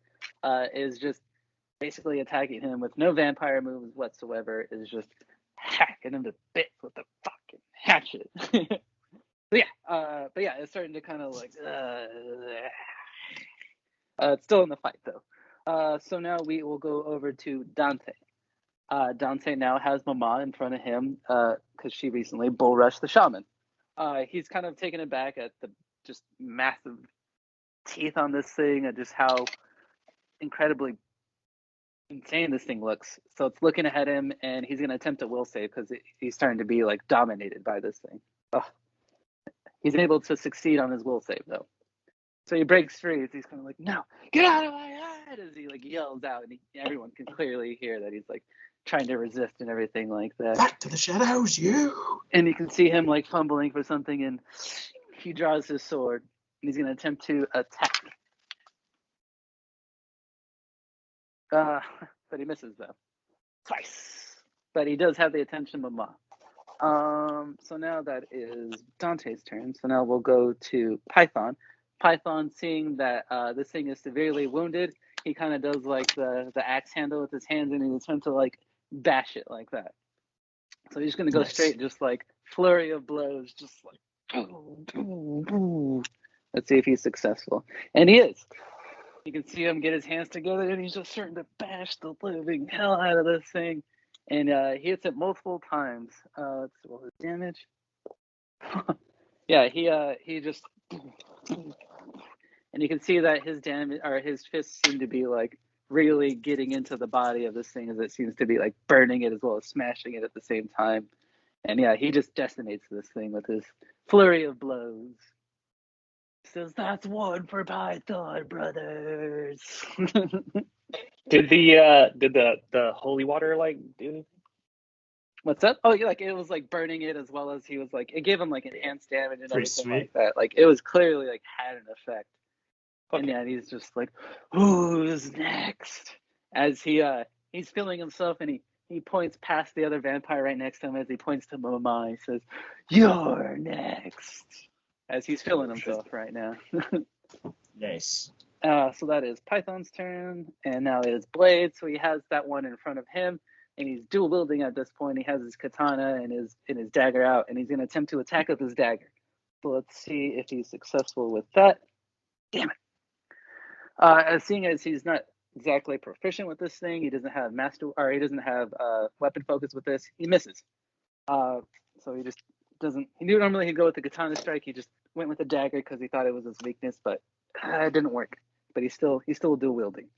is just basically attacking him with no vampire moves whatsoever, is just hacking him to bits with the fucking hatchet. But it's starting to kind of like it's still in the fight though. So now we will go over to Dante. Dante now has Mama in front of him because she recently bull rushed the shaman. He's kind of taken aback at the just massive teeth on this thing and just how incredibly insane this thing looks. So it's looking ahead of him, and he's going to attempt a will save because he's starting to be like dominated by this thing. He's able to succeed on his will save though. So he breaks free. He's kind of like, "No, get out of my head!" as he like yells out, and everyone can clearly hear that he's like trying to resist and everything like that. Back to the shadows, you! And you can see him like fumbling for something, and he draws his sword, and he's going to attempt to attack. But he misses though, twice. But he does have the attention of Mama. So now that is Dante's turn. So now we'll go to Python. Python, seeing that this thing is severely wounded, he kind of does like the axe handle with his hands, and he attempts to like bash it like that. So he's gonna go straight, just like flurry of blows, just like boom, boom, boom. Let's see if he's successful, and he is. You can see him get his hands together, and he's just starting to bash the living hell out of this thing. And he hits it multiple times. Let's see what his damage. he just, and you can see that his damage, or his fists seem to be like really getting into the body of this thing, as it seems to be like burning it as well as smashing it at the same time. And he just decimates this thing with his flurry of blows. Says, "That's one for Python, brothers." Did the holy water like do anything? What's that? Oh, like it was like burning it, as well as he was like, it gave him like enhanced damage and Pretty everything sweet. like that. Like it was clearly like had an effect. Okay. And he's just like, "Who's next?" As he's feeling himself, and he points past the other vampire right next to him. As he points to Mama, he says, "You're next." As he's feeling himself right now. Nice. So that is Python's turn, and now it is Blade. So he has that one in front of him, and he's dual wielding at this point. He has his katana and his dagger out, and he's going to attempt to attack with his dagger. So let's see if he's successful with that. Damn it! Seeing as he's not exactly proficient with this thing, he doesn't have he doesn't have weapon focus with this. He misses. So he just doesn't. He knew normally he'd go with the katana strike. He just went with the dagger because he thought it was his weakness, but it didn't work. But he's still dual wielding.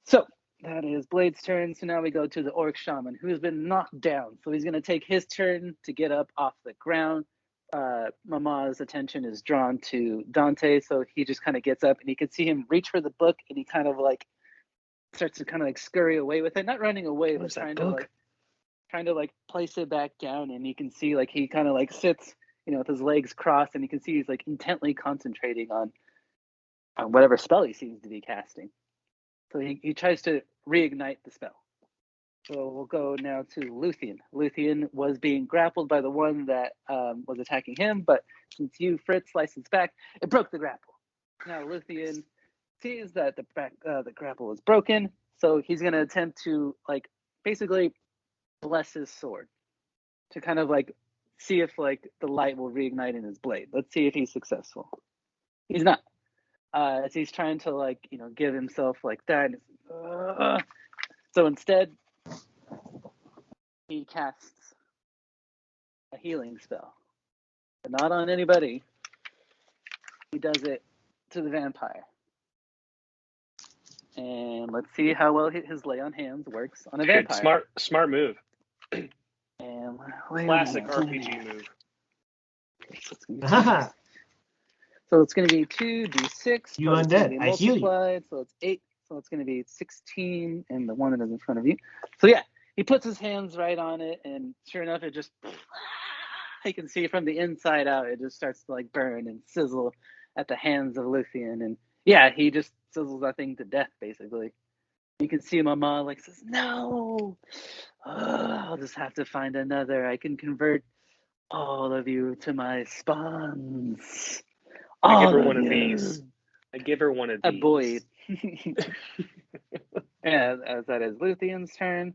So that is Blade's turn. So now we go to the Orc Shaman, who has been knocked down. So he's going to take his turn to get up off the ground. Mama's attention is drawn to Dante, so he just kind of gets up and you can see him reach for the book, and he kind of like starts to kind of like scurry away with it, not running away, but trying to like place it back down. And you can see like he kind of like sits, with his legs crossed, and you can see he's like intently concentrating on whatever spell he seems to be casting. So he tries to reignite the spell. So we'll go now to Luthien. Luthien was being grappled by the one that was attacking him, but since you, Fritz, sliced its back, it broke the grapple. Now Luthien sees that the grapple is broken, so he's going to attempt to like basically bless his sword to kind of like see if like the light will reignite in his blade. Let's see if he's successful. He's not. As he's trying to like give himself like that. So instead, he casts a healing spell, but not on anybody. He does it to the vampire. And let's see how well his lay on hands works on a vampire. Smart move. And Classic RPG move. So it's going to be 2d6. You undead. I heal you. So it's 8. So it's going to be 16, and the one that is in front of you. So yeah, he puts his hands right on it, and sure enough, it just, you can see from the inside out, it just starts to like burn and sizzle at the hands of Luthien. And yeah, he just sizzles that thing to death, basically. You can see Mama like says, no, I'll just have to find another. I can convert all of you to my spawns. I give her one of these. I give her one of these. A boy. Yeah, as that is Luthien's turn.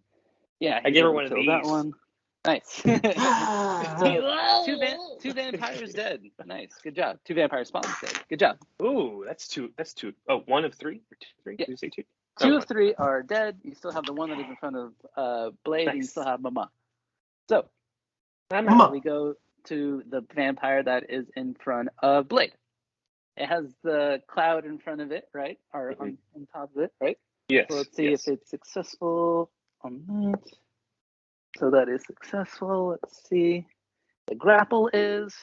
Yeah, I give her one of these. That one. Nice. Two vampires dead. Nice. Good job. 2 vampire spawns dead. Good job. Ooh, that's two. Oh, 1 of 3 or 2 of 3? Yeah. Did you say 2? 2 of 3 are dead. You still have the one that is in front of Blade, nice. And you still have Mama. So we go to the vampire that is in front of Blade. It has the cloud in front of it, right? Or on top of it, right? Yes. So let's see if it's successful on that. So that is successful. Let's see. The grapple is.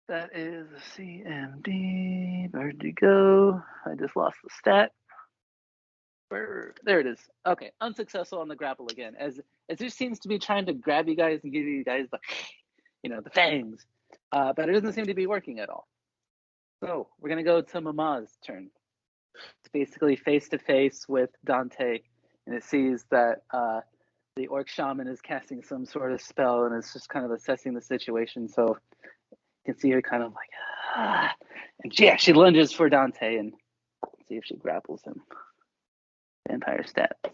That is a CMD. Where'd you go? I just lost the stat. There it is. Okay, unsuccessful on the grapple again. As it just seems to be trying to grab you guys and give you guys the fangs. But it doesn't seem to be working at all. So we're going to go to Mama's turn. It's basically face-to-face with Dante, and it sees that the Orc Shaman is casting some sort of spell, and it's just kind of assessing the situation. So you can see her kind of like, and yeah, she lunges for Dante, and see if she grapples him. Vampire stats.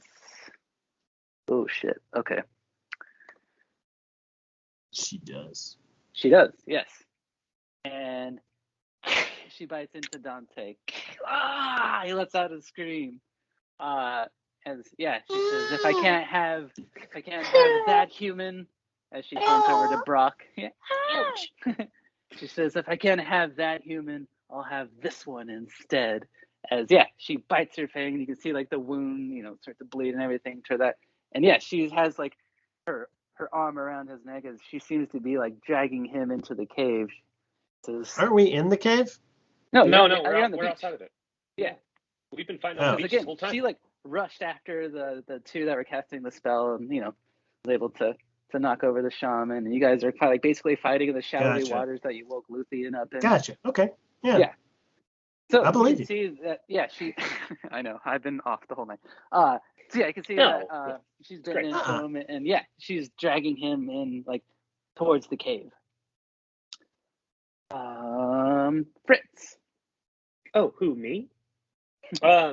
Oh, shit. Okay. She does. She does, yes. And she bites into Dante. He lets out a scream. She says, if I can't have that human, as she turns over to Brock. She says, if I can't have that human, I'll have this one instead. She bites her fang, and you can see like the wound, start to bleed and everything to that. And she has like her arm around his neck as she seems to be like dragging him into the cave. Aren't we in the cave? No, we're outside of it. Yeah. We've been fighting on the beach this whole time. She like rushed after the 2 that were casting the spell, and was able to knock over the shaman. And you guys are kind of like basically fighting in the shadowy waters that you woke Luthien up in. Gotcha. Okay. Yeah. So I believe you can see that she I know, I've been off the whole night. You can see that she's been into him, and she's dragging him in like towards the cave. Fritz. Oh, who, me? So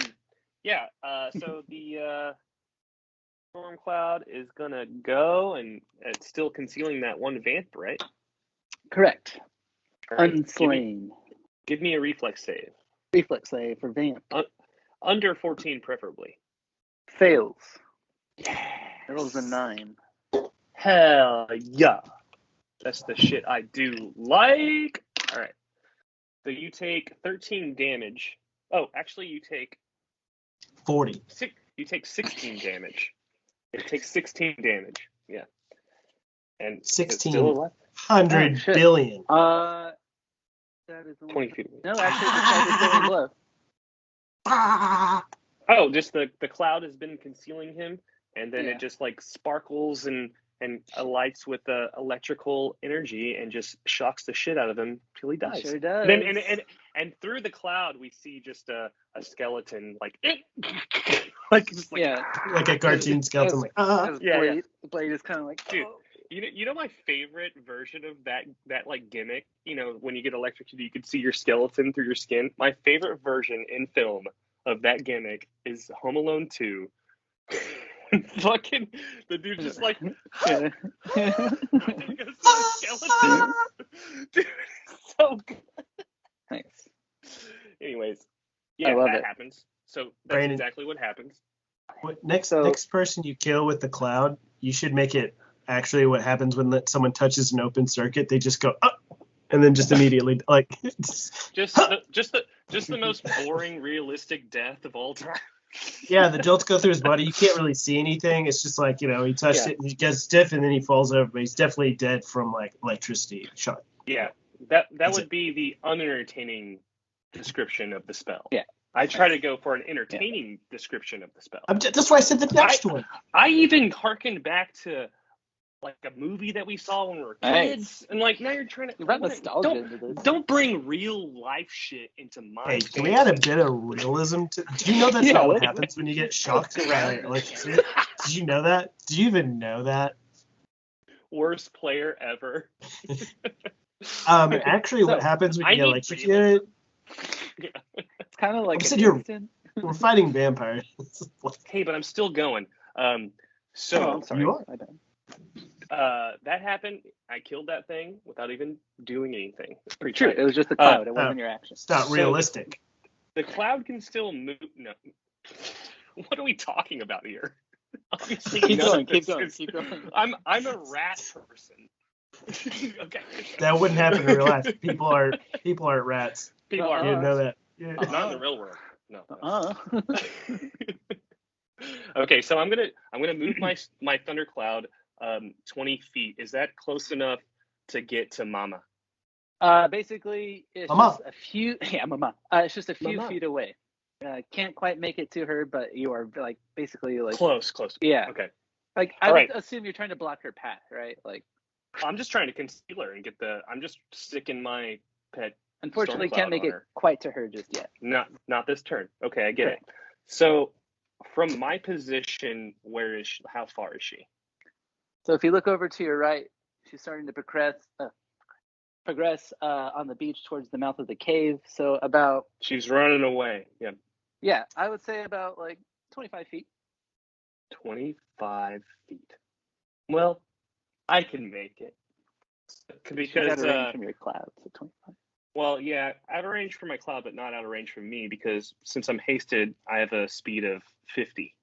the storm cloud is gonna go, and it's still concealing that one vamp, right? Correct. Right. Unslain. Give me a reflex save. Reflex save for vamp. Under 14, preferably. Fails. Yeah. Rolls a 9. Hell yeah. That's the shit I do like. All right. So you take 13 damage. Oh, actually, you take 40. You take 16 damage. It takes 16 damage. Yeah. And 16. Still alive. 100 billion. That is 20 feet away. No, actually, the cloud is going below. Oh, just the cloud has been concealing him, and then Yeah. it just like sparkles and alights with the electrical energy and just shocks the shit out of him till he dies. It sure does. Then and through the cloud we see just a skeleton like like just like Yeah. Like a cartoon skeleton, like, As Yeah, Blade, Blade is kind of like, Dude. oh. You know my favorite version of that like gimmick, you know, when you get electrocuted you can see your skeleton through your skin. My favorite version in film of that gimmick is Home Alone 2. Fucking the dude just like Yeah. there goes the skeleton. Dude, it's so good. Nice. Anyways, I yeah, love that it. happens. So that's Brandon. exactly what happens. next So- person you kill with the cloud, you should make it actually what happens when someone touches an open circuit. They just go up, and then just immediately like. Just the most boring, realistic death of all time. Yeah, the jolts go through his body. You can't really see anything. It's just like, he touched it, and he gets stiff, and then he falls over. But he's definitely dead from like electricity shock. Yeah, that That's would be the unentertaining description of the spell. Yeah. I try to go for an entertaining description of the spell. That's why I said the next one. I even harkened back to like a movie that we saw when we were kids, and like now you're trying to You brought nostalgia into this. don't bring real life shit into my. Hey, can we add a bit of realism to? Do you know that's Yeah, not what let's- happens when you get shocked by electricity? Did you know that? Did you even know that? Worst player ever. Actually, what So, happens when I you get need electrocuted? It's kind of like I an said you're- instant. We're fighting vampires. Hey, but I'm still going. Oh, So I'm sorry. You are. My bad. that happened. I killed that thing without even doing anything. It's pretty True. tight. It was just the cloud. It wasn't your action. It's not So- realistic. The cloud can still move. No. What are we talking about here? Obviously, Keep none going. of Keep this going. is- Keep going. I'm a rat person. Okay. That wouldn't happen in real life. People aren't rats. People You are didn't know that. Yeah. not in the real world. No. Uh-uh. Okay, so I'm gonna move my thundercloud 20 feet. Is that close enough to get to Mama? Basically, it's Mama. just a few. Yeah, Mama. It's just a few Mama. feet away. Can't quite make it to her, but you are like basically like. Close. Yeah. Okay. Like I All would right. assume you're trying to block her path, right? Like, I'm just trying to conceal her and get I'm just sticking my pet. unfortunately, Storm can't cloud make on it her. quite to her just yet. Not this turn. Okay, I get it. So, from my position, how far is she? So if you look over to your right, she's starting to progress on the beach towards the mouth of the cave. So about, She's running away. Yeah, I would say about like 25 feet. 25 feet. Well, I can make it She's because out of range from your cloud. So 25. well, yeah, out of range from my cloud, but not out of range from me because since I'm hasted, I have a speed of 50.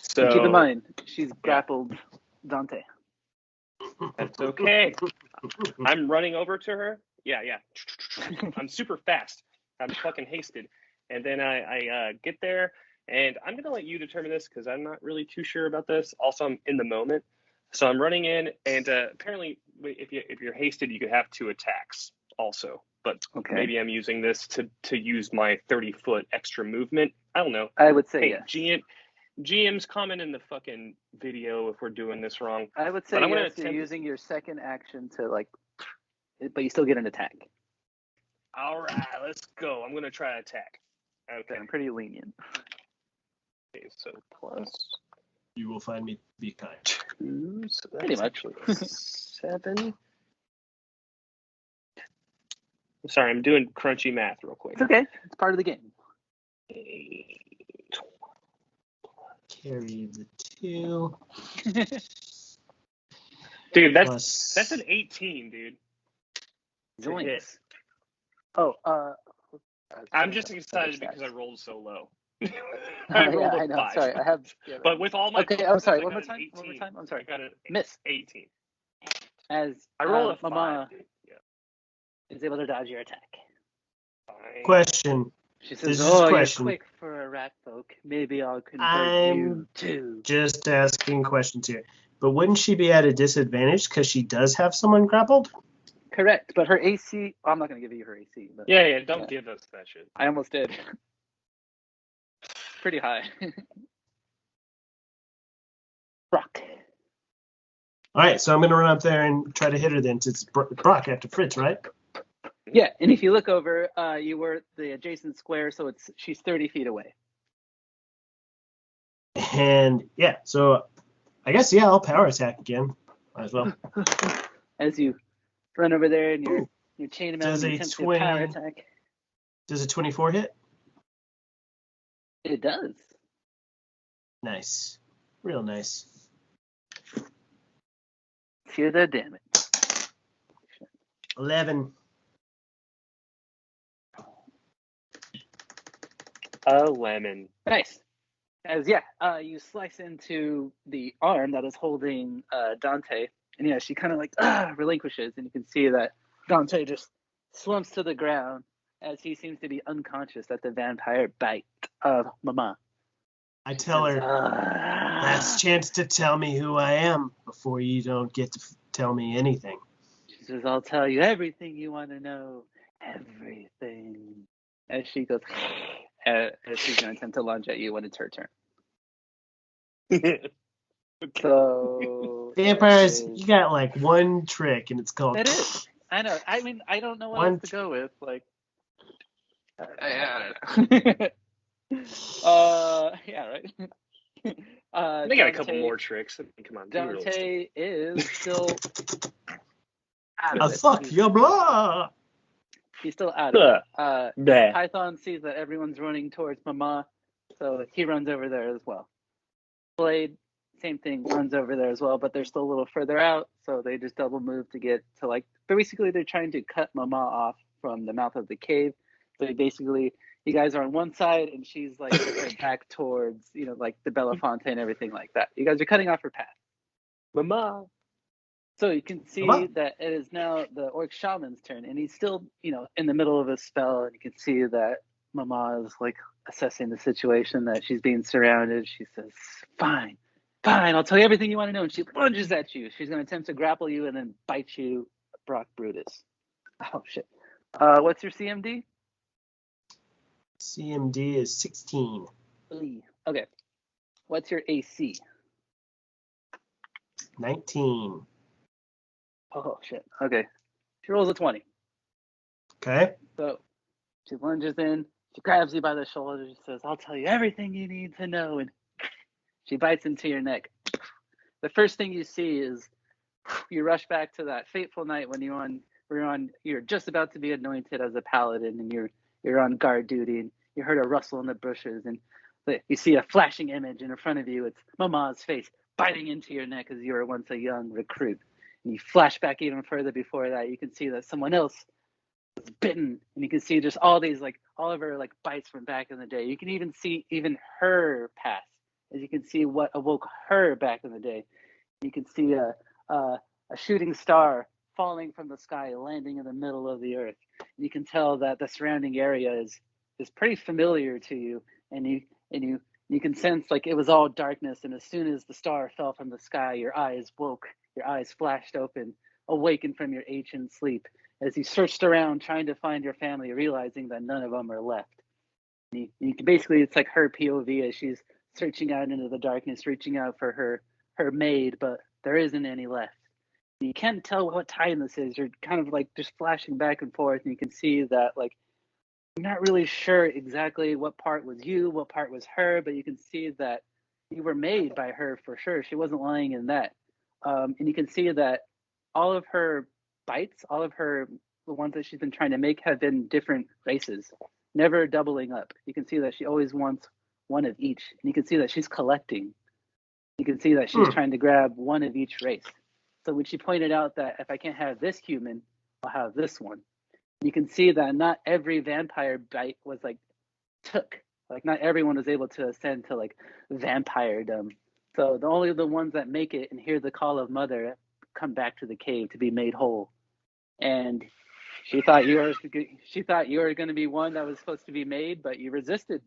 So And keep in mind, she's grappled Dante. that's okay. I'm running over to her. Yeah. I'm super fast. I'm fucking hasted. And then I get there, and I'm going to let you determine this because I'm not really too sure about this. Also, I'm in the moment. So I'm running in, and apparently if you're hasted, you could have 2 attacks also. But Okay. maybe I'm using this to use my 30-foot extra movement. I don't know. I would say Hey, yes. GM's comment in the fucking video if we're doing this wrong. I would say but I'm gonna yes. You're attempt- using your second action to like, but you still get an attack. All right, let's go. I'm going to try attack. Okay. I'm pretty lenient. Okay, so plus You will find me to be kind. 2, so that's Pretty much. actually 7. Sorry, I'm doing crunchy math real quick. It's okay. It's part of the game. 8, Carry the 2. dude, Plus- that's an 18, dude. To hit. Zoinks. Oh, I'm just excited because I rolled so low. I I rolled I a know. 5. Sorry, I have. Yeah, But with all my okay, I'm bonuses, sorry. I One got more an time. One more 18. time. I'm sorry. I got an Miss 18. as I rolled a 5. Mama dude. Yeah. is able to dodge your attack. Fine. Question. She This says, is "Oh, you're question. quick for a rat folk. Maybe I'll convert I'm- you too." Just asking questions here. But wouldn't she be at a disadvantage because she does have someone grappled? Correct, but her AC. I'm not gonna give you her AC. But Yeah, don't give us that shit. I almost did. Pretty high. Brock. All right, so I'm going to run up there and try to hit her then, since it's Brock after Fritz, right? Yeah, and if you look over, you were the adjacent square, so she's 30 feet away. And yeah, so I guess, yeah, I'll power attack again. Might as well. As you run over there and you're chain him out Does and a attempt to power attack. Does a 24 hit? It does. Nice. Real nice. Hear the damage. 11. 11. Nice. As you slice into the arm that is holding Dante, and she kind of like relinquishes, and you can see that Dante just slumps to the ground as he seems to be unconscious at the vampire bite of Mama. I tell her, last chance to tell me who I am before you don't get to tell me anything. She says, I'll tell you everything you want to know. Everything. As she goes, as she's going to attempt to lunge at you when it's her turn. So vampires, you got like one trick, and it's called. It is. I know. I mean, I don't know what else to go with. Like, I don't know. Yeah, right. They got a couple more tricks. I mean, come on. Dante is still out of A it. fuck your blah. He's still out of it. Python sees that everyone's running towards Mama, so he runs over there as well. Blade, same thing, runs over there as well, but they're still a little further out, so they just double move to get to but basically they're trying to cut Mama off from the mouth of the cave. So basically, you guys are on one side, and she's like back towards, like the Belafonte and everything like that. You guys are cutting off her path. Mama. So you can see that it is now the Orc Shaman's turn, and he's still, in the middle of a spell, and you can see that Mama is like assessing the situation, that she's being surrounded. She says, fine, I'll tell you everything you want to know. And she lunges at you. She's going to attempt to grapple you and then bite you, Brock Brutus. Oh, shit. What's your CMD? CMD is 16. Okay. What's your AC? 19. Oh, shit. Okay. She rolls a 20. Okay. So she lunges in. She grabs you by the shoulder. She says, I'll tell you everything you need to know. And she bites into your neck. The first thing you see is you rush back to that fateful night when you're just about to be anointed as a paladin, and you're on guard duty, and you heard a rustle in the bushes, and you see a flashing image in front of you. It's Mama's face biting into your neck as you were once a young recruit. And you flash back even further before that. You can see that someone else was bitten, and you can see just all of her bites from back in the day. You can even see her past, as you can see what awoke her back in the day. You can see a shooting star falling from the sky, landing in the middle of the earth. You can tell that the surrounding area is pretty familiar to you, and you can sense it was all darkness. And as soon as the star fell from the sky, your eyes woke, your eyes flashed open, awakened from your ancient sleep, as you searched around trying to find your family, realizing that none of them are left. And you can basically, it's like her POV as she's searching out into the darkness, reaching out for her maid, but there isn't any left. You can't tell what time this is. You're kind of just flashing back and forth, and you can see that you're not really sure exactly what part was you, what part was her, but you can see that you were made by her for sure. She wasn't lying in that. And you can see that all of her bites, the ones that she's been trying to make, have been different races, never doubling up. You can see that she always wants one of each. And you can see that she's collecting. You can see that she's trying to grab one of each race. So when she pointed out that if I can't have this human, I'll have this one. You can see that not every vampire bite was took. Not everyone was able to ascend to vampiredom. So only the ones that make it and hear the call of mother come back to the cave to be made whole. And she thought you were going to be one that was supposed to be made, but you resisted.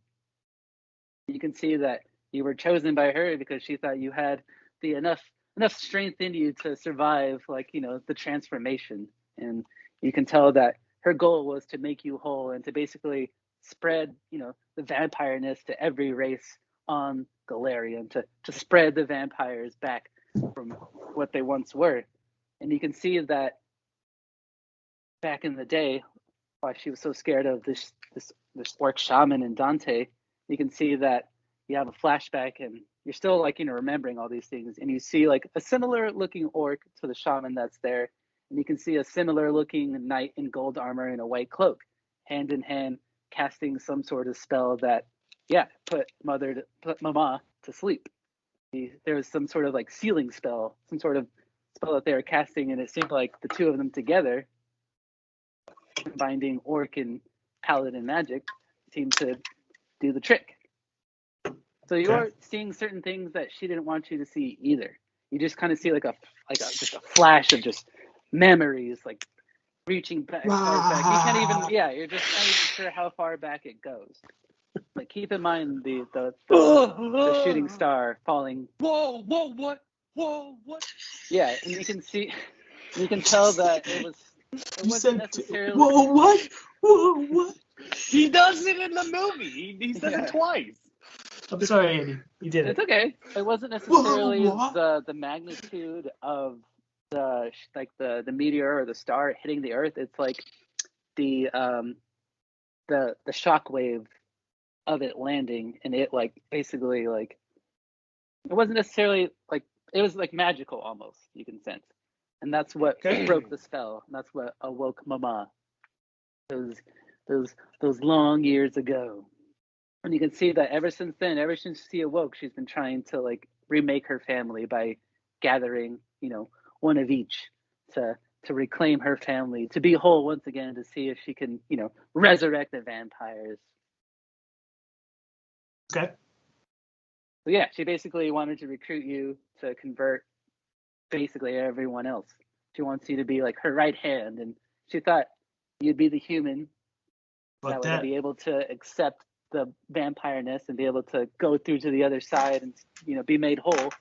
You can see that you were chosen by her because she thought you had the enough enough strength in you to survive, like, the transformation. And you can tell that her goal was to make you whole and to basically spread, the vampireness to every race on Galarian, to spread the vampires back from what they once were. And you can see that back in the day, why she was so scared of this Orc Shaman and Dante. You can see that you have a flashback and you're still like, remembering all these things, and you see like a similar looking orc to the shaman that's there, and you can see a similar looking knight in gold armor and a white cloak, hand in hand, casting some sort of spell that, put Mama to sleep. There was some sort of like sealing spell, some sort of spell that they were casting, and it seemed like the two of them together, combining orc and paladin magic, seemed to do the trick. So you are seeing certain things that she didn't want you to see either. You just kind of see just a flash of just memories, like reaching back. You can't even, you're just not even sure how far back it goes. Like, keep in mind the shooting star falling. Whoa, what? Yeah, and you can tell that it wasn't necessarily. Whoa, what? Whoa, what? He does it in the movie. He says it twice. I'm sorry, Andy. You did it. It's okay. It wasn't necessarily the magnitude of the meteor or the star hitting the Earth. It's like the shock wave of it landing, and it like basically like it wasn't necessarily like, it was like magical almost, you can sense, and that's what broke the spell. And that's what awoke Mama those long years ago. And you can see that ever since then, ever since she awoke, she's been trying to like remake her family by gathering, one of each to reclaim her family, to be whole once again, to see if she can, resurrect the vampires. Okay. So yeah, she basically wanted to recruit you to convert basically everyone else. She wants you to be like her right hand, and she thought you'd be the human that would be able to accept the vampireness and be able to go through to the other side and, be made whole.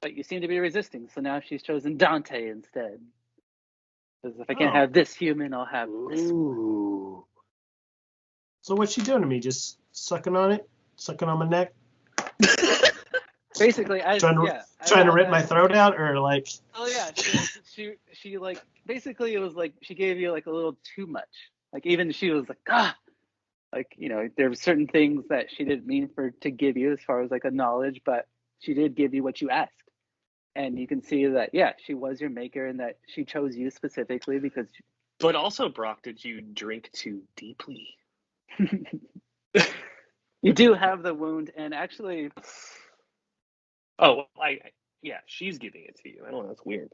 But you seem to be resisting, so now she's chosen Dante instead. Because if I can't have this human, I'll have this one. So what's she doing to me? Just sucking on it? Sucking on my neck? Basically, trying to rip my throat out, or like? Oh yeah, she like, basically it was like she gave you like a little too much. Like, even she was like, like, there were certain things that she didn't mean to give you as far as like a knowledge, but she did give you what you asked. And you can see that, she was your maker, and that she chose you specifically because. But also, Brock, did you drink too deeply? You do have the wound, and actually. Oh, she's giving it to you. I don't know. That's weird.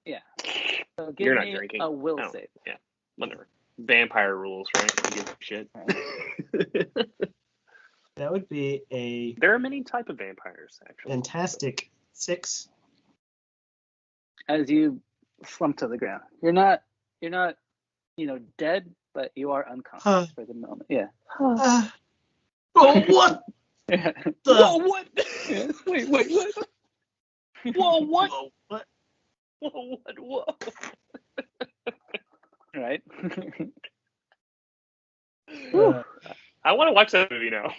Yeah. So give You're not me drinking. a will save. Yeah, whatever. Vampire rules, right? You give a shit. That would be a. There are many type of vampires, actually. Fantastic 6. As you slump to the ground, you're not, dead, but you are unconscious for the moment. Yeah. Oh, what? Whoa, what? Wait, what? Whoa, what? Whoa. Right. I want to watch that movie now.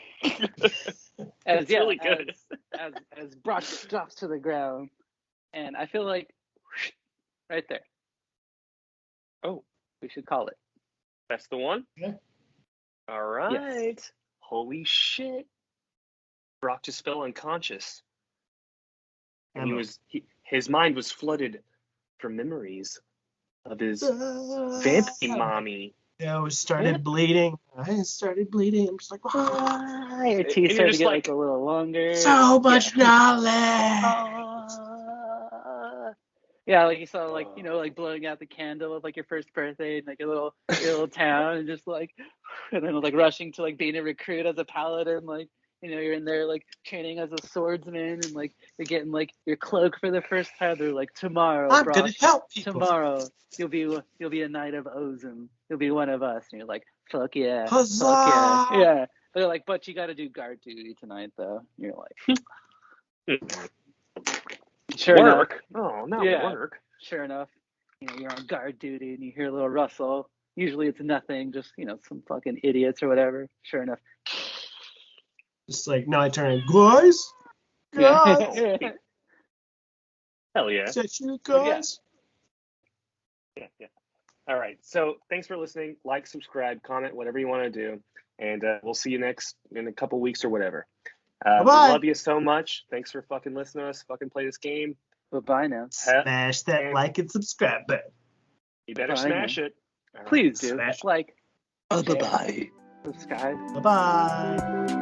It's really good. As Brock drops to the ground, and I feel like right there. Oh, we should call it. That's the one? Yeah. All right. Yes. Holy shit. Brock just fell unconscious. And his mind was flooded from memories of his vampy mommy. Yeah, I started bleeding. I'm just like, your teeth started to get like a little longer. So much knowledge. Yeah, like you saw, like, like blowing out the candle of like your first birthday in like your little town, and just like, and then like rushing to like being a recruit as a paladin, like, you're in there like training as a swordsman, and like you're getting like your cloak for the first time. They're like, tomorrow, I'm Brock, gonna help people. Tomorrow you'll be a knight of Ozum. You'll be one of us, and you're like, fuck yeah, Huzzah! Fuck yeah. They're like, but you got to do guard duty tonight, though. And you're like, Sure enough. Work? Oh, not Yeah. work. Sure enough, you're on guard duty and you hear a little rustle. Usually it's nothing, just some fucking idiots or whatever. Sure enough. Just like night turn, guys. Guys. Yeah. Hell yeah. Is that you guys? Yeah. All right. So thanks for listening. Like, subscribe, comment, whatever you want to do. And we'll see you in a couple weeks or whatever. We Bye-bye. love you so much. Thanks for fucking listening to us. Fucking play this game. Bye now. Smash that and- like and subscribe button. You better Bye smash now. it. All right. Please do. Smash. Like, Bye-bye. subscribe. Bye-bye.